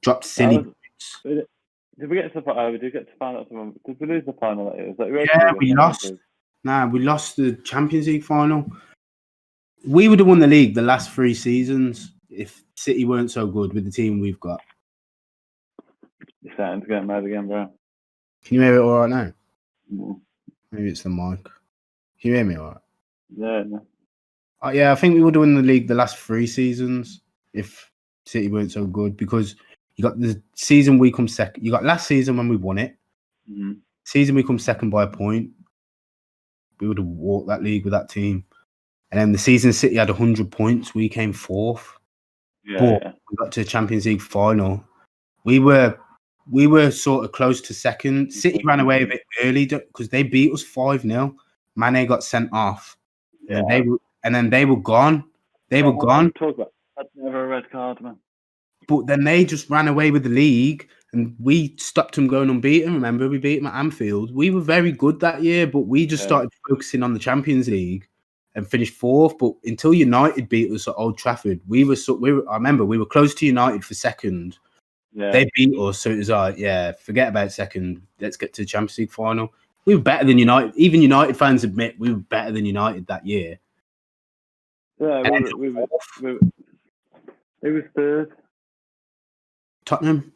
Dropped silly points. Did we get to the final? We did get to find out. Did we lose the final? Was that Yeah, we lost. Nah, we lost the Champions League final. We would have won the league the last 3 seasons if City weren't so good with the team we've got. You're starting to get mad again, bro. Can you hear it all right now? Mm. Maybe it's the mic. Can you hear me all right? Yeah. No. Yeah, I think we would have won the league the last 3 seasons if City weren't so good because you got the season we come second. You got last season when we won it. Mm-hmm. Season we come second by a point. We would have walked that league with that team. And then the season City had 100 points. We came fourth. Yeah. We got to the Champions League final. We were sort of close to second. City ran away a bit early because they beat us 5-0. Mane got sent off. Yeah. And then they were gone. They were gone. Talk about that's never a red card, man. But then they just ran away with the league and we stopped them going unbeaten. Remember, we beat them at Anfield. We were very good that year, but we just started focusing on the Champions League and finished fourth. But until United beat us at Old Trafford, I remember we were close to United for second. Yeah. They beat us, so it was like, yeah, forget about second. Let's get to the Champions League final. We were better than United. Even United fans admit we were better than United that year. Yeah, it was third. Tottenham.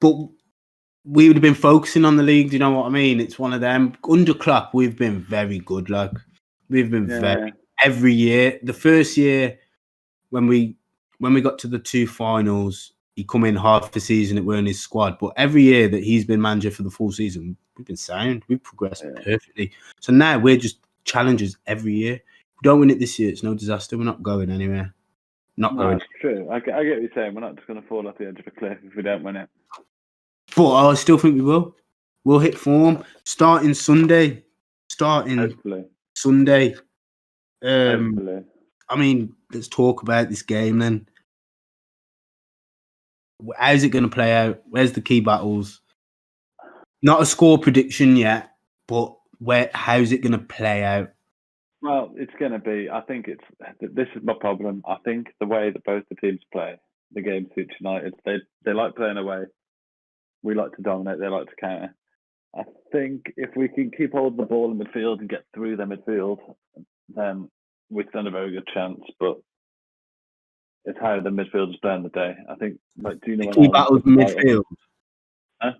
But we would have been focusing on the league. Do you know what I mean? It's one of them. Under Klopp, we've been very good. Like we've been very every year. The first year when we got to the 2 finals, he come in half the season. It weren't his squad. But every year that he's been manager for the full season, we've been sound. We've progressed perfectly. So now we're just challengers every year. If we don't win it this year, it's no disaster. We're not going anywhere. It's true. I get what you're saying. We're not just going to fall off the edge of a cliff if we don't win it. But I still think we will. We'll hit form starting Sunday. Hopefully. Sunday. Hopefully. I mean, let's talk about this game then. How's it going to play out? Where's the key battles? Not a score prediction yet, but how's it going to play out? Well, it's going to be. I think this is my problem. I think the way that both the teams play the game suits United. They like playing away. We like to dominate. They like to counter. I think if we can keep holding the ball in midfield and get through their midfield, then we stand a very good chance. But it's how the midfielders play on the day. I think, do you know key battles midfield? Huh?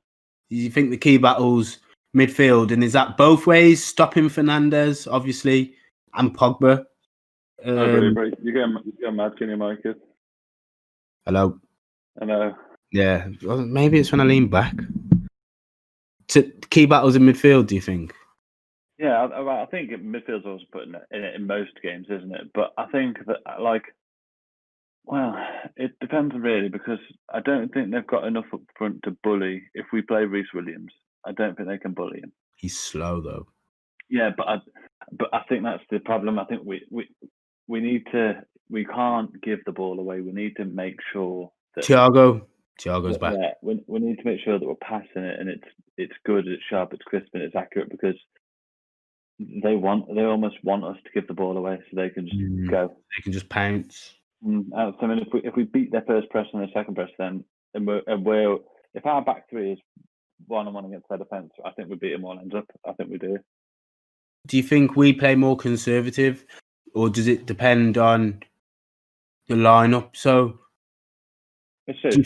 Do you think the key battles midfield, and is that both ways? Stopping Fernandes, obviously, and Pogba. You're getting mad, can you, Mike? Hello. Hello. Yeah, well, maybe it's when I lean back. To key battles in midfield, do you think? Yeah, I think midfield's always putting it in most games, isn't it? But I think that, it depends really, because I don't think they've got enough up front to bully. If we play Reece Williams, I don't think they can bully him. He's slow though. Yeah, but I think that's the problem. I think we can't give the ball away. We need to make sure that Thiago's back. Yeah, we need to make sure that we're passing it and it's good, it's sharp, it's crisp, and it's accurate, because they almost want us to give the ball away so they can just go. They can just pounce. I mean, if we beat their first press and their second press, then if our back three is 1-on-1 against their defence, I think we beat them all ends up. I think we do. Do you think we play more conservative, or does it depend on the lineup? So, do you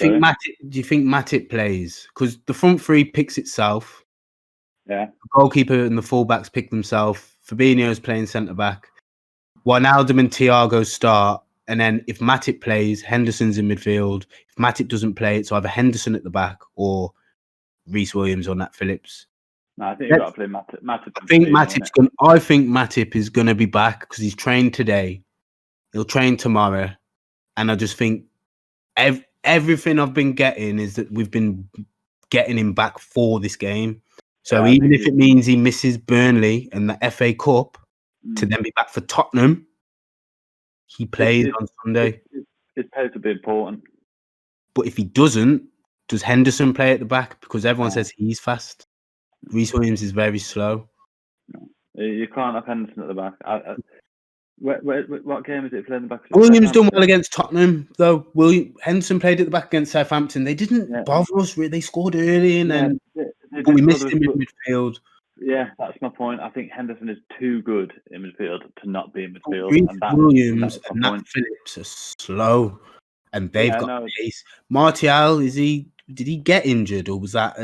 think Matip plays? Because the front three picks itself. Yeah. The goalkeeper and the fullbacks pick themselves. Fabinho's playing centre back. Wijnaldum and Thiago start, and then if Matip plays, Henderson's in midfield. If Matip doesn't play, it's either Henderson at the back or Reece Williams or Nat Phillips. No, I think you've got to play Matip. I think Matip is going to be back because he's trained today. He'll train tomorrow, and I just think everything I've been getting is that we've been getting him back for this game. So even if it means he misses Burnley and the FA Cup to then be back for Tottenham, he plays on Sunday. It's supposed to be important. But if he doesn't, does Henderson play at the back? Because everyone says he's fast. Reece Williams is very slow. You can't have Henderson at the back. What game is it playing the back? Williams done well against Tottenham, though. Henderson played at the back against Southampton. They didn't bother us. They scored early, and then but we missed him in midfield. Yeah, that's my point. I think Henderson is too good in midfield to not be in midfield. Williams and Nat Phillips are slow, and they've got pace. Martial, did he get injured, or was that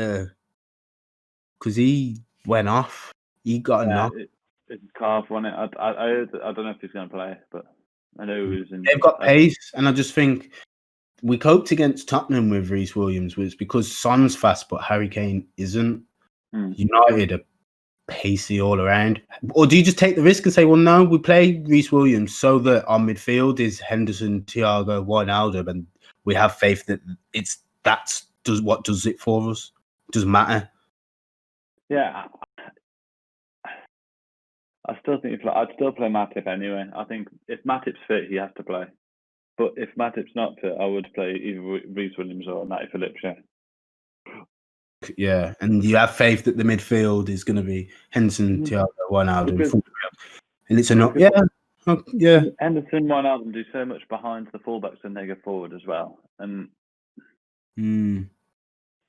because he went off? He got a knock. It's calf, wasn't it? I don't know if he's going to play, but I know he was in. They've got pace, and I just think we coped against Tottenham with Reece Williams was because Son's fast, but Harry Kane isn't. United are pacey all around. Or do you just take the risk and say, well, no, we play Reece Williams so that our midfield is Henderson, Thiago, Wijnaldum, and we have faith that what does it for us. It doesn't matter. Yeah. I still think I'd still play Matip anyway. I think if Matip's fit, he has to play. But if Matip's not fit, I would play either Reece Williams or Nat Phillips. Yeah, and you have faith that the midfield is going to be Henderson, Thiago, Wijnaldum, and it's enough. Yeah. Henderson, Wijnaldum do so much behind the fullbacks when they go forward as well, and the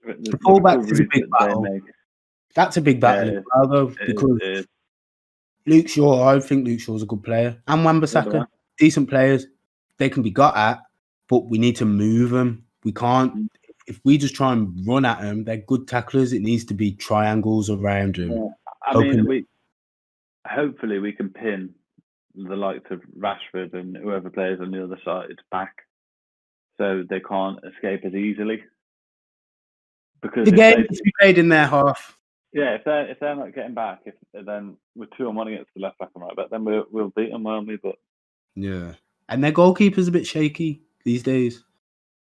fullbacks is a big battle. That's a big battle as well, though, because Luke Shaw, I think Luke Shaw's a good player, and Wan-Bissaka, decent players. They can be got at, but we need to move them. We can't. If we just try and run at them, they're good tacklers. It needs to be triangles around them. Yeah. I mean, hopefully we can pin the likes of Rashford and whoever plays on the other side back, so they can't escape as easily. Because the game needs to be played in their half. Yeah, if they're not getting back, then we're 2-1 against the left back and right back, then we'll beat them, won't we? But yeah, and their goalkeeper's a bit shaky these days.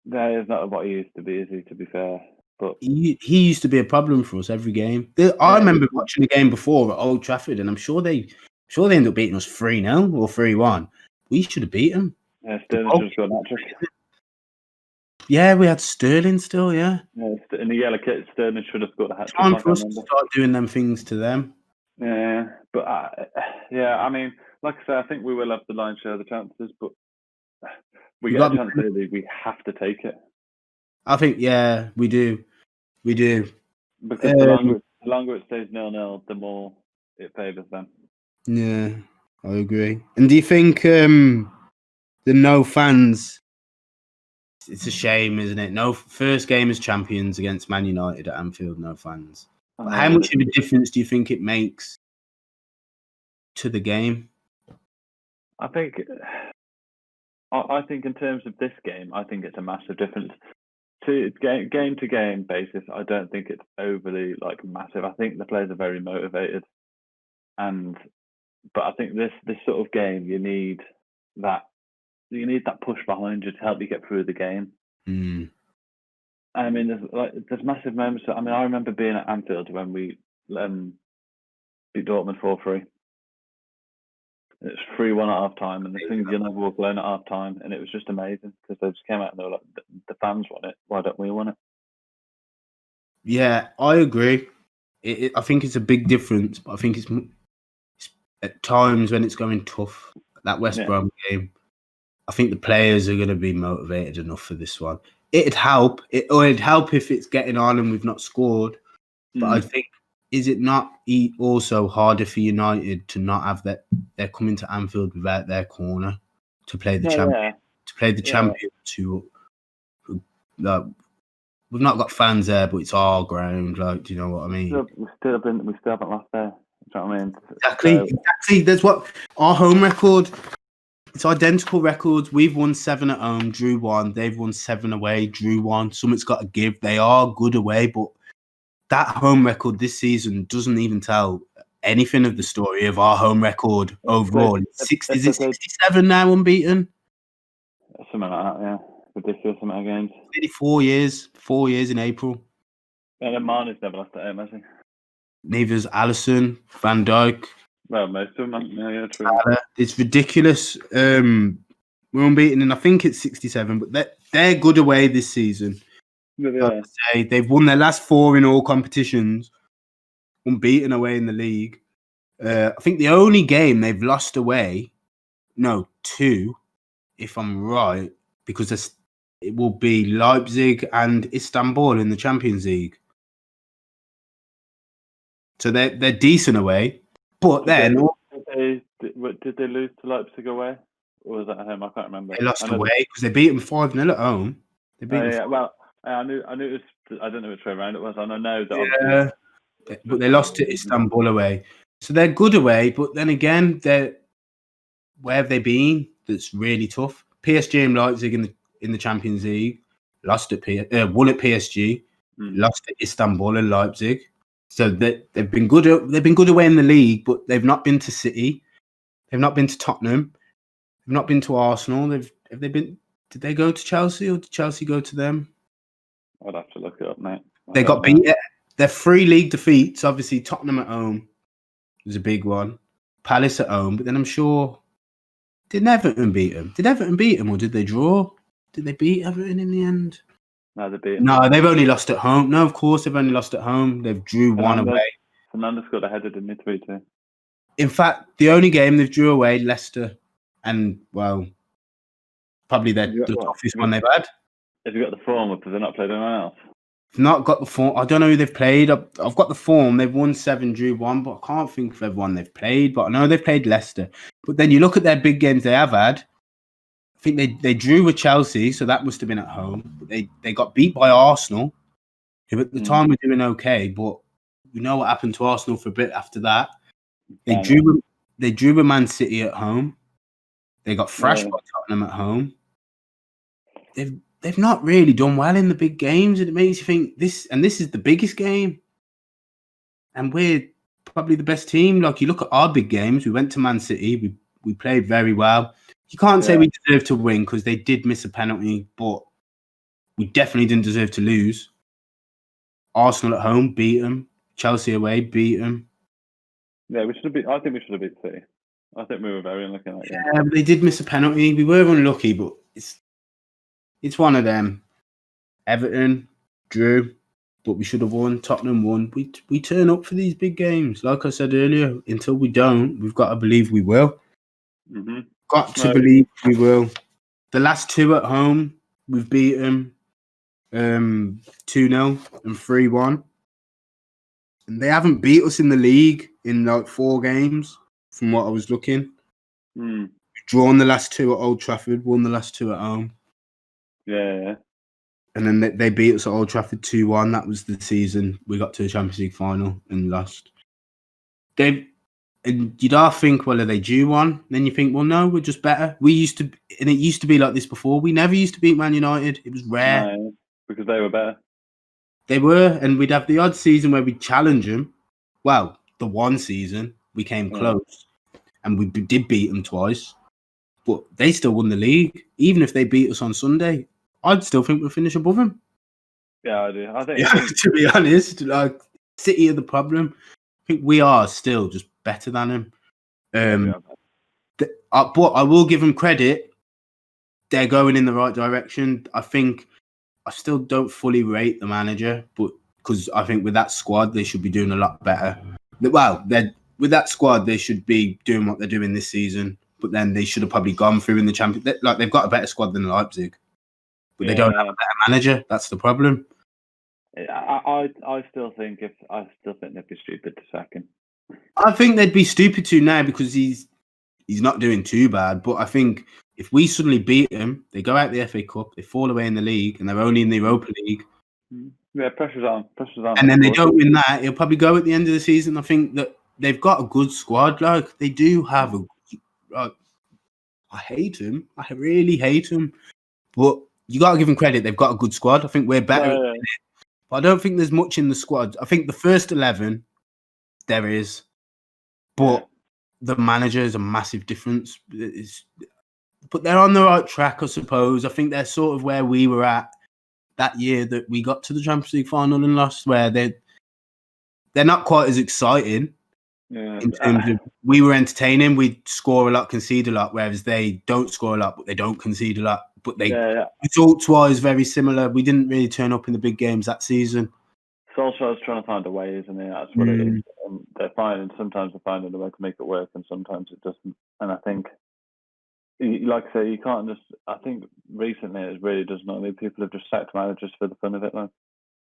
That is not what he used to be, is he? To be fair, but he used to be a problem for us every game. I remember watching the game before at Old Trafford, and I'm sure they ended up beating us 3-0 or 3-1. We should have beat them. Yeah, Sterling should have scored an hat-trick. Yeah, we had Sterling still. Yeah, in the yellow kit, Sterling should have scored a hat-trick. Time for us to start doing them things to them. Yeah, but I mean, like I say, I think we will have the lion's share of the chances, but we get a chance early, we have to take it. I think, we do. Because the longer it stays 0-0, the more it favours them. Yeah, I agree. And do you think the no fans? It's a shame, isn't it? No first game as champions against Man United at Anfield, no fans. How much of a difference do you think it makes to the game? I think in terms of this game, I think it's a massive difference. To game to game basis, I don't think it's overly massive. I think the players are very motivated, but I think this sort of game, you need that push behind you to help you get through the game. I mean, there's massive moments. I mean, I remember being at Anfield when we beat Dortmund 4-3. It's 3-1 at half time, and the things you never walk alone at half time, and it was just amazing because they just came out and they were like, "The fans want it. Why don't we want it?" Yeah, I agree. I think it's a big difference, but I think it's at times when it's going tough. That West Brom game, I think the players are going to be motivated enough for this one. It'd help. It'd help if it's getting on and we've not scored. But I think, is it not also harder for United to not have that? They're coming to Anfield without their corner to play the champion. To play the champions who we've not got fans there, but it's our ground. Do you know what I mean? We still haven't lost there. Do you know what I mean? Exactly. That's what our home record. It's identical records. We've won 7 at home, drew 1. They've won 7 away, drew 1. Something's got to give. They are good away, but that home record this season doesn't even tell anything of the story of our home record overall. Is it 67 now unbeaten? Something like that, yeah. Ridiculous amount of games. 4 years. 4 years in April. And then Mane's never lost at home, has he? Neither's Alisson, Van Dijk. Well, most of them. Yeah, true. It's ridiculous. We're unbeaten, and I think it's 67, but they're good away this season. Yeah. They've won their last 4 in all competitions, unbeaten away in the league. I think the only game they've lost away, no, 2, if I'm right, because it will be Leipzig and Istanbul in the Champions League. So they're decent away, but then did they lose to Leipzig away, or was that at home? I can't remember. they lost away because they beat them 5-0 at home. They beat them. Well, I knew it was. I don't know which way around it was, and I know that. Yeah, but they lost to Istanbul away, so they're good away. But then again, where have they been? That's really tough. PSG and Leipzig in the Champions League lost at won at PSG, lost at Istanbul and Leipzig. So they've been good. They've been good away in the league, but they've not been to City. They've not been to Tottenham. They've not been to Arsenal. Have they been? Did they go to Chelsea or did Chelsea go to them? I'd have to look it up, mate. They got beat. Their 3 league defeats. Obviously, Tottenham at home was a big one. Palace at home, but then I'm sure did Everton beat them? Did Everton beat them or did they draw? Did they beat Everton in the end? No, they beat them. No, they've only lost at home. No, of course they've only lost at home. They've drew 1 away. Fernandes got a header, didn't he, 3-2? In fact, the only game they've drew away, Leicester, and well, probably the toughest one they've had. Have you got the form, or have they not played anyone else? Not got the form. I don't know who they've played. I've got the form. They've won 7, drew 1, but I can't think of everyone they've played. But I know they've played Leicester. But then you look at their big games they have had. I think they drew with Chelsea, so that must have been at home. But they got beat by Arsenal, who at the time were doing okay. But we know what happened to Arsenal for a bit after that. They drew with Man City at home. They got thrashed by Tottenham at home. They've not really done well in the big games, and it makes you think this is the biggest game, and we're probably the best team. Like you look at our big games, we went to Man City, we played very well. You can't say we deserve to win because they did miss a penalty, but we definitely didn't deserve to lose. Arsenal at home beat them, Chelsea away beat them. Yeah, we should have beat. I think we should have beat City. I think we were very unlucky in that game. Yeah, but they did miss a penalty. We were unlucky, but it's one of them. Everton drew, but we should have won. Tottenham won. We turn up for these big games. Like I said earlier, until we don't, we've got to believe we will. Mm-hmm. Got to believe we will. The last 2 at home, we've beaten 2-0 and 3-1. And they haven't beat us in the league in like 4 games, from what I was looking. We've drawn the last 2 at Old Trafford, won the last 2 at home. Yeah. And then they beat us at Old Trafford 2-1. That was the season we got to the Champions League final and lost. And you'd half think, well, are they due one? Then you think, well, no, we're just better. It used to be like this before. We never used to beat Man United. It was rare. No, because they were better. They were, and we'd have the odd season where we'd challenge them. Well, the one season we came close, and we did beat them twice. But they still won the league. Even if they beat us on Sunday, I'd still think we'll finish above them. Yeah, I do. I think to be honest, like City are the problem. I think we are still just better than them. But I will give them credit. They're going in the right direction. I think I still don't fully rate the manager, but because I think with that squad, they should be doing a lot better. Well, with that squad, they should be doing what they're doing this season. But then they should have probably gone through in the Champions. Like they've got a better squad than Leipzig, but they don't have a better manager. That's the problem. I still think they'd be stupid to sack him. I think they'd be stupid to now because he's not doing too bad. But I think if we suddenly beat him, they go out the FA Cup, they fall away in the league, and they're only in the Europa League. Yeah, pressure's on. And then they don't win that. He'll probably go at the end of the season. I think that they've got a good squad. Like they do have I hate him. I really hate him. But you got to give them credit. They've got a good squad. I think we're better. Yeah. But I don't think there's much in the squad. I think the first 11, there is. But the manager is a massive difference. But they're on the right track, I suppose. I think they're sort of where we were at that year that we got to the Champions League final and lost, where they're not quite as exciting. Yeah. In terms of we were entertaining, we score a lot, concede a lot, whereas they don't score a lot, but they don't concede a lot. But they results-wise very similar. We didn't really turn up in the big games that season. Solskjaer's trying to find a way, isn't he? That's what it is. And sometimes they're finding a way to make it work, and sometimes it doesn't. And I think, like I say, you can't just. I think recently it really does not. I mean, people have just sacked managers for the fun of it. Like,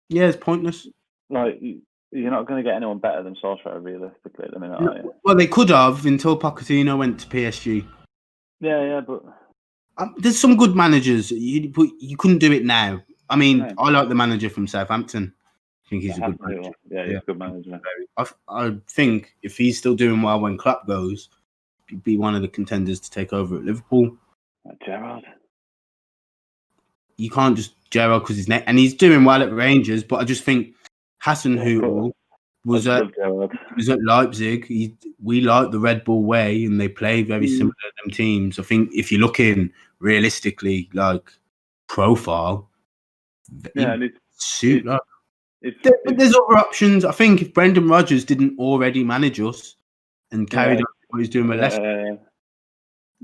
yeah, it's pointless. Like, you're not going to get anyone better than Solskjaer realistically at the minute, are you? Well, they could have until Pochettino went to PSG. Yeah, but there's some good managers, but you couldn't do it now. I mean, no. I like the manager from Southampton. I think he's a good manager. Yeah, he's a good manager. I think if he's still doing well when Klopp goes, he'd be one of the contenders to take over at Liverpool. Gerrard. You can't just Gerrard because he's and he's doing well at Rangers, but I just think Hassan Hutel was at Leipzig. We like the Red Bull way, and they play very similar to them teams. I think if you're looking realistically, like profile, suit. There's other options. I think if Brendan Rodgers didn't already manage us and carried on what he's doing with Leicester,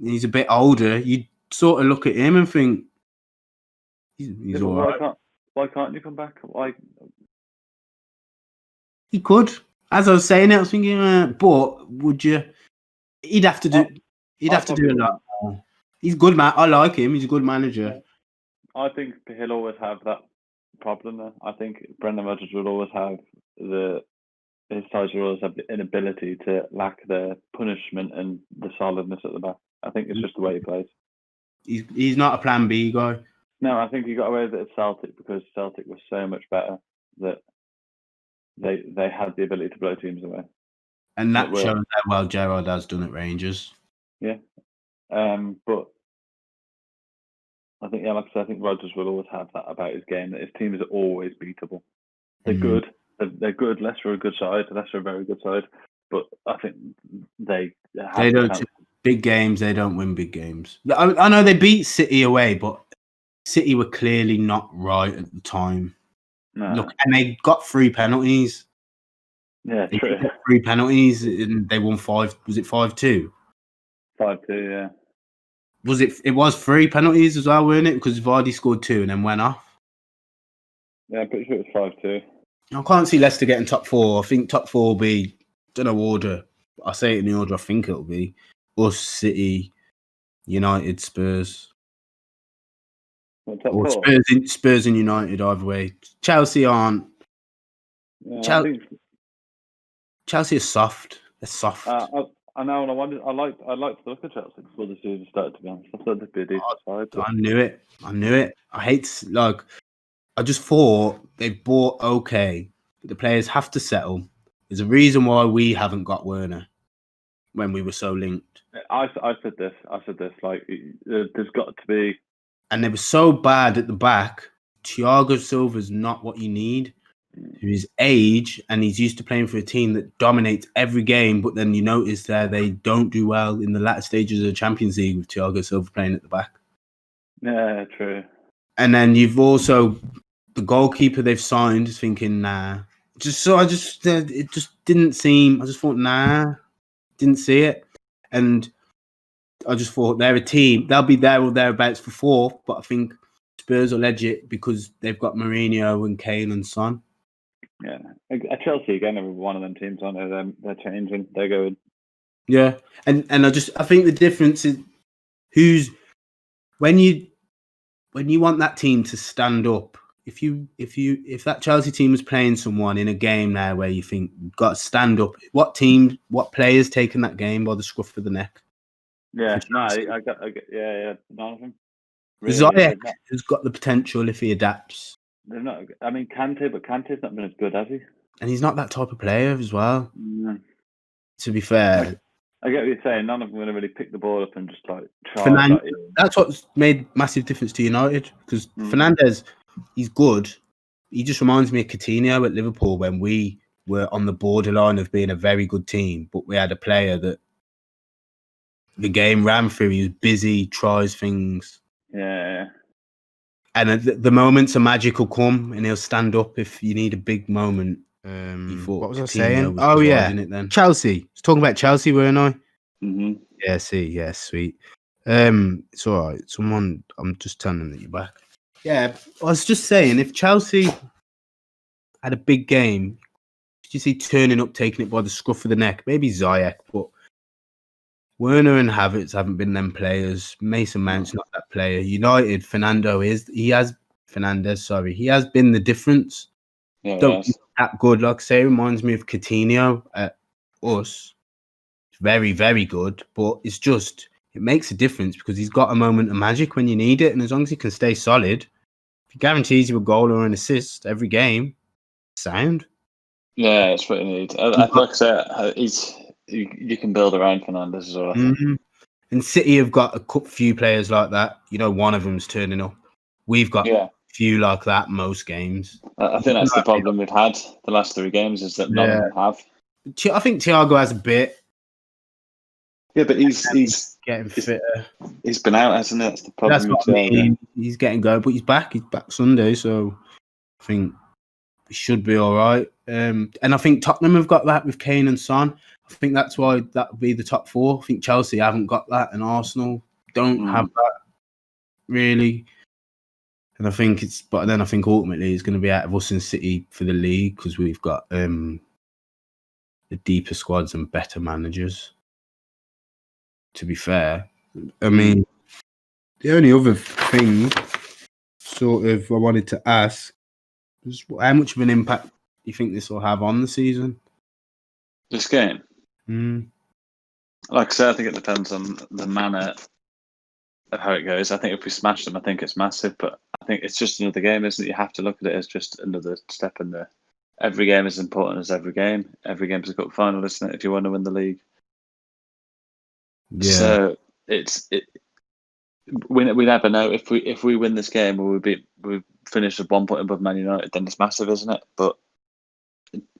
he's a bit older. You'd sort of look at him and think he's all right. Why can't you come back? Why? He could. As I was saying it, I was thinking, but would you? He'd have to do. He'd have to do a lot more. He's good, man. I like him. He's a good manager. I think he'll always have that problem there. I think Brendan Rodgers will always have his sides will always have the inability to lack the punishment and the solidness at the back. I think it's just the way he plays. He's not a plan B guy. No, I think he got away with it at Celtic because Celtic was so much better that they had the ability to blow teams away. And that shows how well Gerrard has done at Rangers. Yeah. But I think, like I said, I think Rodgers will always have that about his game, that his teams are always beatable. They're good. They're good. Leicester are a good side. Leicester are a very good side. But I think they don't big games. They don't win big games. I know they beat City away, but City were clearly not right at the time. No. Look, and they got 3 penalties. Yeah, true. 3 penalties, and they won 5. Was it 5-2? 5-2, yeah. Was it? It was 3 penalties as well, weren't it? Because Vardy scored 2 and then went off. Yeah, I'm pretty sure it was 5-2. I can't see Leicester getting top 4. I think top 4 will be, don't know order. I say it in the order I think it'll be. Us, City, United, Spurs. Or Spurs and United either way. Chelsea aren't. Yeah, Chelsea is soft. They're soft. I know, and I like to look at Chelsea before the season started. To be honest, I thought they'd be a decent side. I knew it. I hate I just thought they bought okay, but the players have to settle. There's a reason why we haven't got Werner when we were so linked. I said this. Like, there's got to be. And they were so bad at the back. Thiago Silva's not what you need. His age, and he's used to playing for a team that dominates every game, but then you notice there they don't do well in the latter stages of the Champions League with Thiago Silva playing at the back. Yeah, true. And then you've also the goalkeeper they've signed is thinking, nah. It just didn't seem. I just thought, nah, didn't see it, and I just thought they're a team. They'll be there or thereabouts for 4th, but I think Spurs are legit because they've got Mourinho and Kane and Son. Yeah, at Chelsea again, are one of them teams. I know they're changing. They're going. Yeah, and I think the difference is when you want that team to stand up. If that Chelsea team was playing someone in a game now where you think you've got to stand up, what players taking that game by the scruff of the neck? Yeah, no, I got none of them. Really, Ziyech has got the potential if he adapts. They're not. I mean, Kante's not been as good, has he? And he's not that type of player as well. No. To be fair, I get what you're saying. None of them are going to really pick the ball up and just like try. Fernandes, that's what's made massive difference to United because Fernandes, he's good. He just reminds me of Coutinho at Liverpool when we were on the borderline of being a very good team, but we had a player that the game ran through. He was busy, tries things. Yeah. And the moments a magic will come, and he'll stand up if you need a big moment. What was I saying? It then. Chelsea. I was talking about Chelsea, weren't I? Mm-hmm. Yeah, sweet. It's all right. I'm just telling them that you're back. Yeah, I was just saying, if Chelsea had a big game. Did you see turning up, taking it by the scruff of the neck? Maybe Ziyech, but Werner and Havertz haven't been them players. Mason Mount's not that player. United, he has been the difference. Yeah, Don't be that good. Like I say, it reminds me of Coutinho at us. It's very, very good, but it makes a difference because he's got a moment of magic when you need it, and as long as he can stay solid, if he guarantees you a goal or an assist every game, sound. Yeah, it's what you need. Like I said, you can build around Fernandes as well. I think. And City have got a few players like that. One of them's turning up. We've got a few like that most games. I think that's the problem we've had the last 3 games is that none of them have. I think Thiago has a bit. Yeah, but he's getting fitter. He's been out, hasn't it? That's the problem. That's what I mean. He's getting going, but he's back. He's back Sunday, so I think he should be all right. And I think Tottenham have got that with Kane and Son. I think that's why that would be the top 4. I think Chelsea haven't got that, and Arsenal don't have that really. And I think I think ultimately it's going to be out of us and City for the league because we've got the deeper squads and better managers. To be fair, I mean, the only other thing sort of I wanted to ask was how much of an impact do you think this will have on the season? This game? Like I said, I think it depends on the manner of how it goes. I think if we smash them, I think it's massive, but I think it's just another game, isn't it? You have to look at it as just another step in there. Every game is important as every game. Every game's a cup final, isn't it, if you want to win the league? Yeah. So we never know if we win this game or we finish at 1 point above Man United, then it's massive, isn't it? But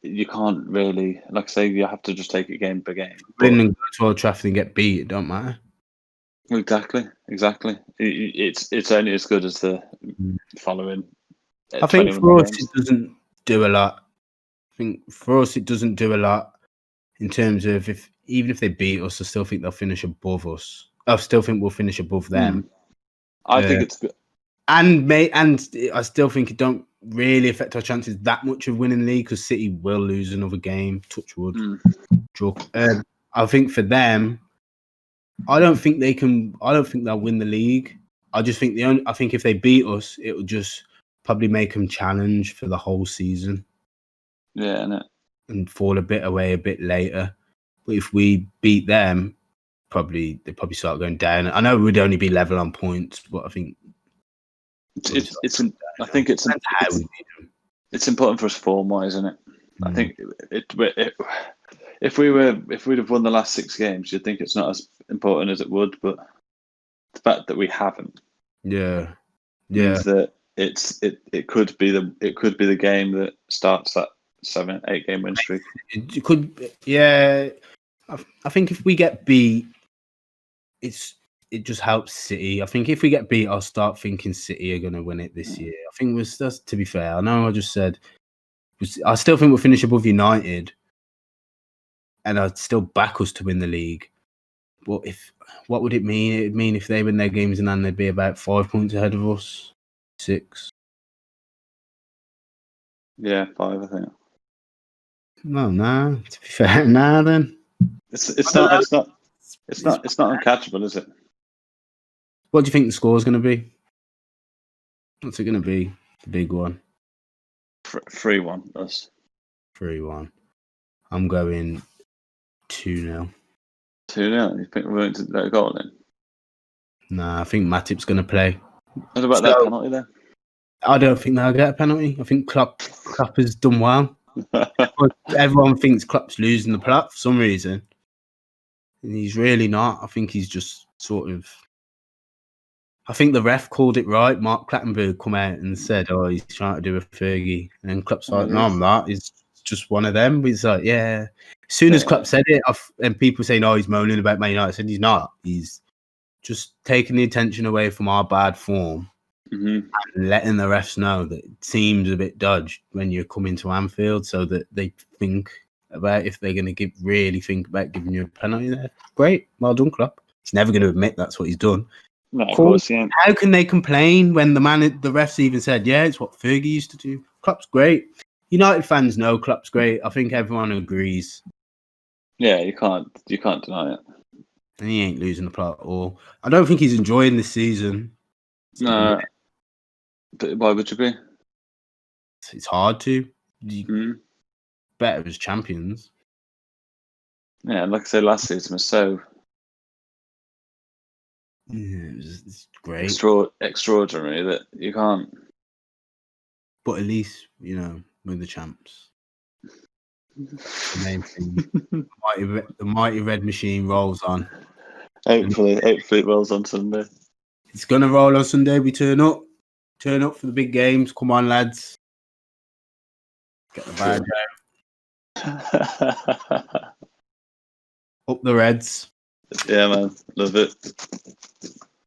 you can't really, like I say, you have to just take it game by game. Win and go to Old Trafford and get beat, it don't matter. Exactly. It's only as good as the following. I think for us it doesn't do a lot. I think for us it doesn't do a lot in terms of even if they beat us, I still think they'll finish above us. I still think we'll finish above them. I think it's good. And I still think it don't really affect our chances that much of winning the league because City will lose another game. Touch wood. I think for them, I don't think they'll win the league. I just think I think if they beat us, it will just probably make them challenge for the whole season. Yeah, innit? And fall a bit away a bit later. But if we beat them, they probably start going down. I know we'd only be level on points, but I think it's important for us form-wise, isn't it? I think if we'd have won the last 6 games, you'd think it's not as important as it would, but the fact that we haven't, means that it could be the game that starts that 7-8 game win streak. It could, I think if we get beat, it just helps City. I think if we get beat, I'll start thinking City are going to win it this year. I think that's to be fair. I know I just said I still think we'll finish above United, and I'd still back us to win the league. But what would it mean? It'd mean if they win their games and then they'd be about 5 points ahead of us, 6. Yeah, 5, I think. No, to be fair, then. It's not uncatchable, is it? What do you think the score is going to be? What's it going to be? The big one. 3-1. Us. 3-1. I'm going 2-0. 2-0. You think we're going to let a goal in? Nah, I think Matip's going to play. What about that penalty then? I don't think they'll get a penalty. I think Klopp has done well. But everyone thinks Klopp's losing the plot for some reason. And he's really not. I think he's just sort of... I think the ref called it right. Mark Clattenburg come out and said, he's trying to do a Fergie. And then Klopp's like, no, I'm not. He's just one of them. He's like, yeah. As soon as Klopp said it, and people saying, he's moaning about Man United, I said, he's not. He's just taking the attention away from our bad form and letting the refs know that it seems a bit dodged when you come into Anfield so that they think about if they're going to really think about giving you a penalty there. Great. Well done, Klopp. He's never going to admit that's what he's done. No, of course, yeah. How can they complain when the refs even said, it's what Fergie used to do? Klopp's great. United fans know Klopp's great. I think everyone agrees. Yeah, you can't deny it. And he ain't losing the plot at all. I don't think he's enjoying this season. No, but why would you be? It's hard to. Better as champions. Yeah, like I said, last season was so it's great, extraordinary that you can't. But at least we're the champs. The main thing. The mighty red machine rolls on. Hopefully it rolls on Sunday. It's gonna roll on Sunday. We turn up for the big games. Come on, lads. Get the badge out. Up the Reds. Yeah, man. Love it.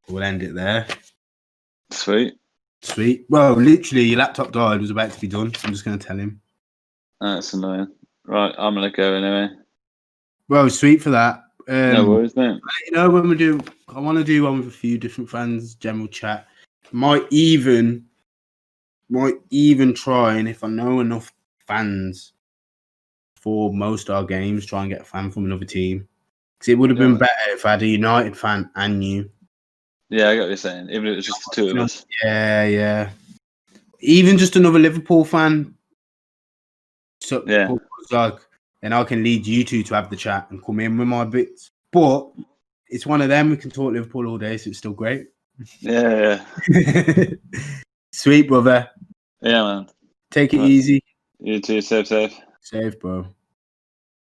We'll end it there. Sweet. Well, literally, your laptop died. It was about to be done. I'm just going to tell him. That's annoying. Right, I'm going to go anyway. Well, sweet for that. No worries, mate. When we do, I want to do one with a few different fans, general chat. Might even try, and if I know enough fans for most of our games, try and get a fan from another team. Because it would have been better if I had a United fan and you. Yeah, I get what you're saying. Even if it was just the two of us. Yeah. Even just another Liverpool fan. So, yeah. Then I can lead you two to have the chat and come in with my bits. But it's one of them. We can talk Liverpool all day, so it's still great. Yeah. Sweet, brother. Yeah, man. Take it easy. You too. Safe. Safe, bro.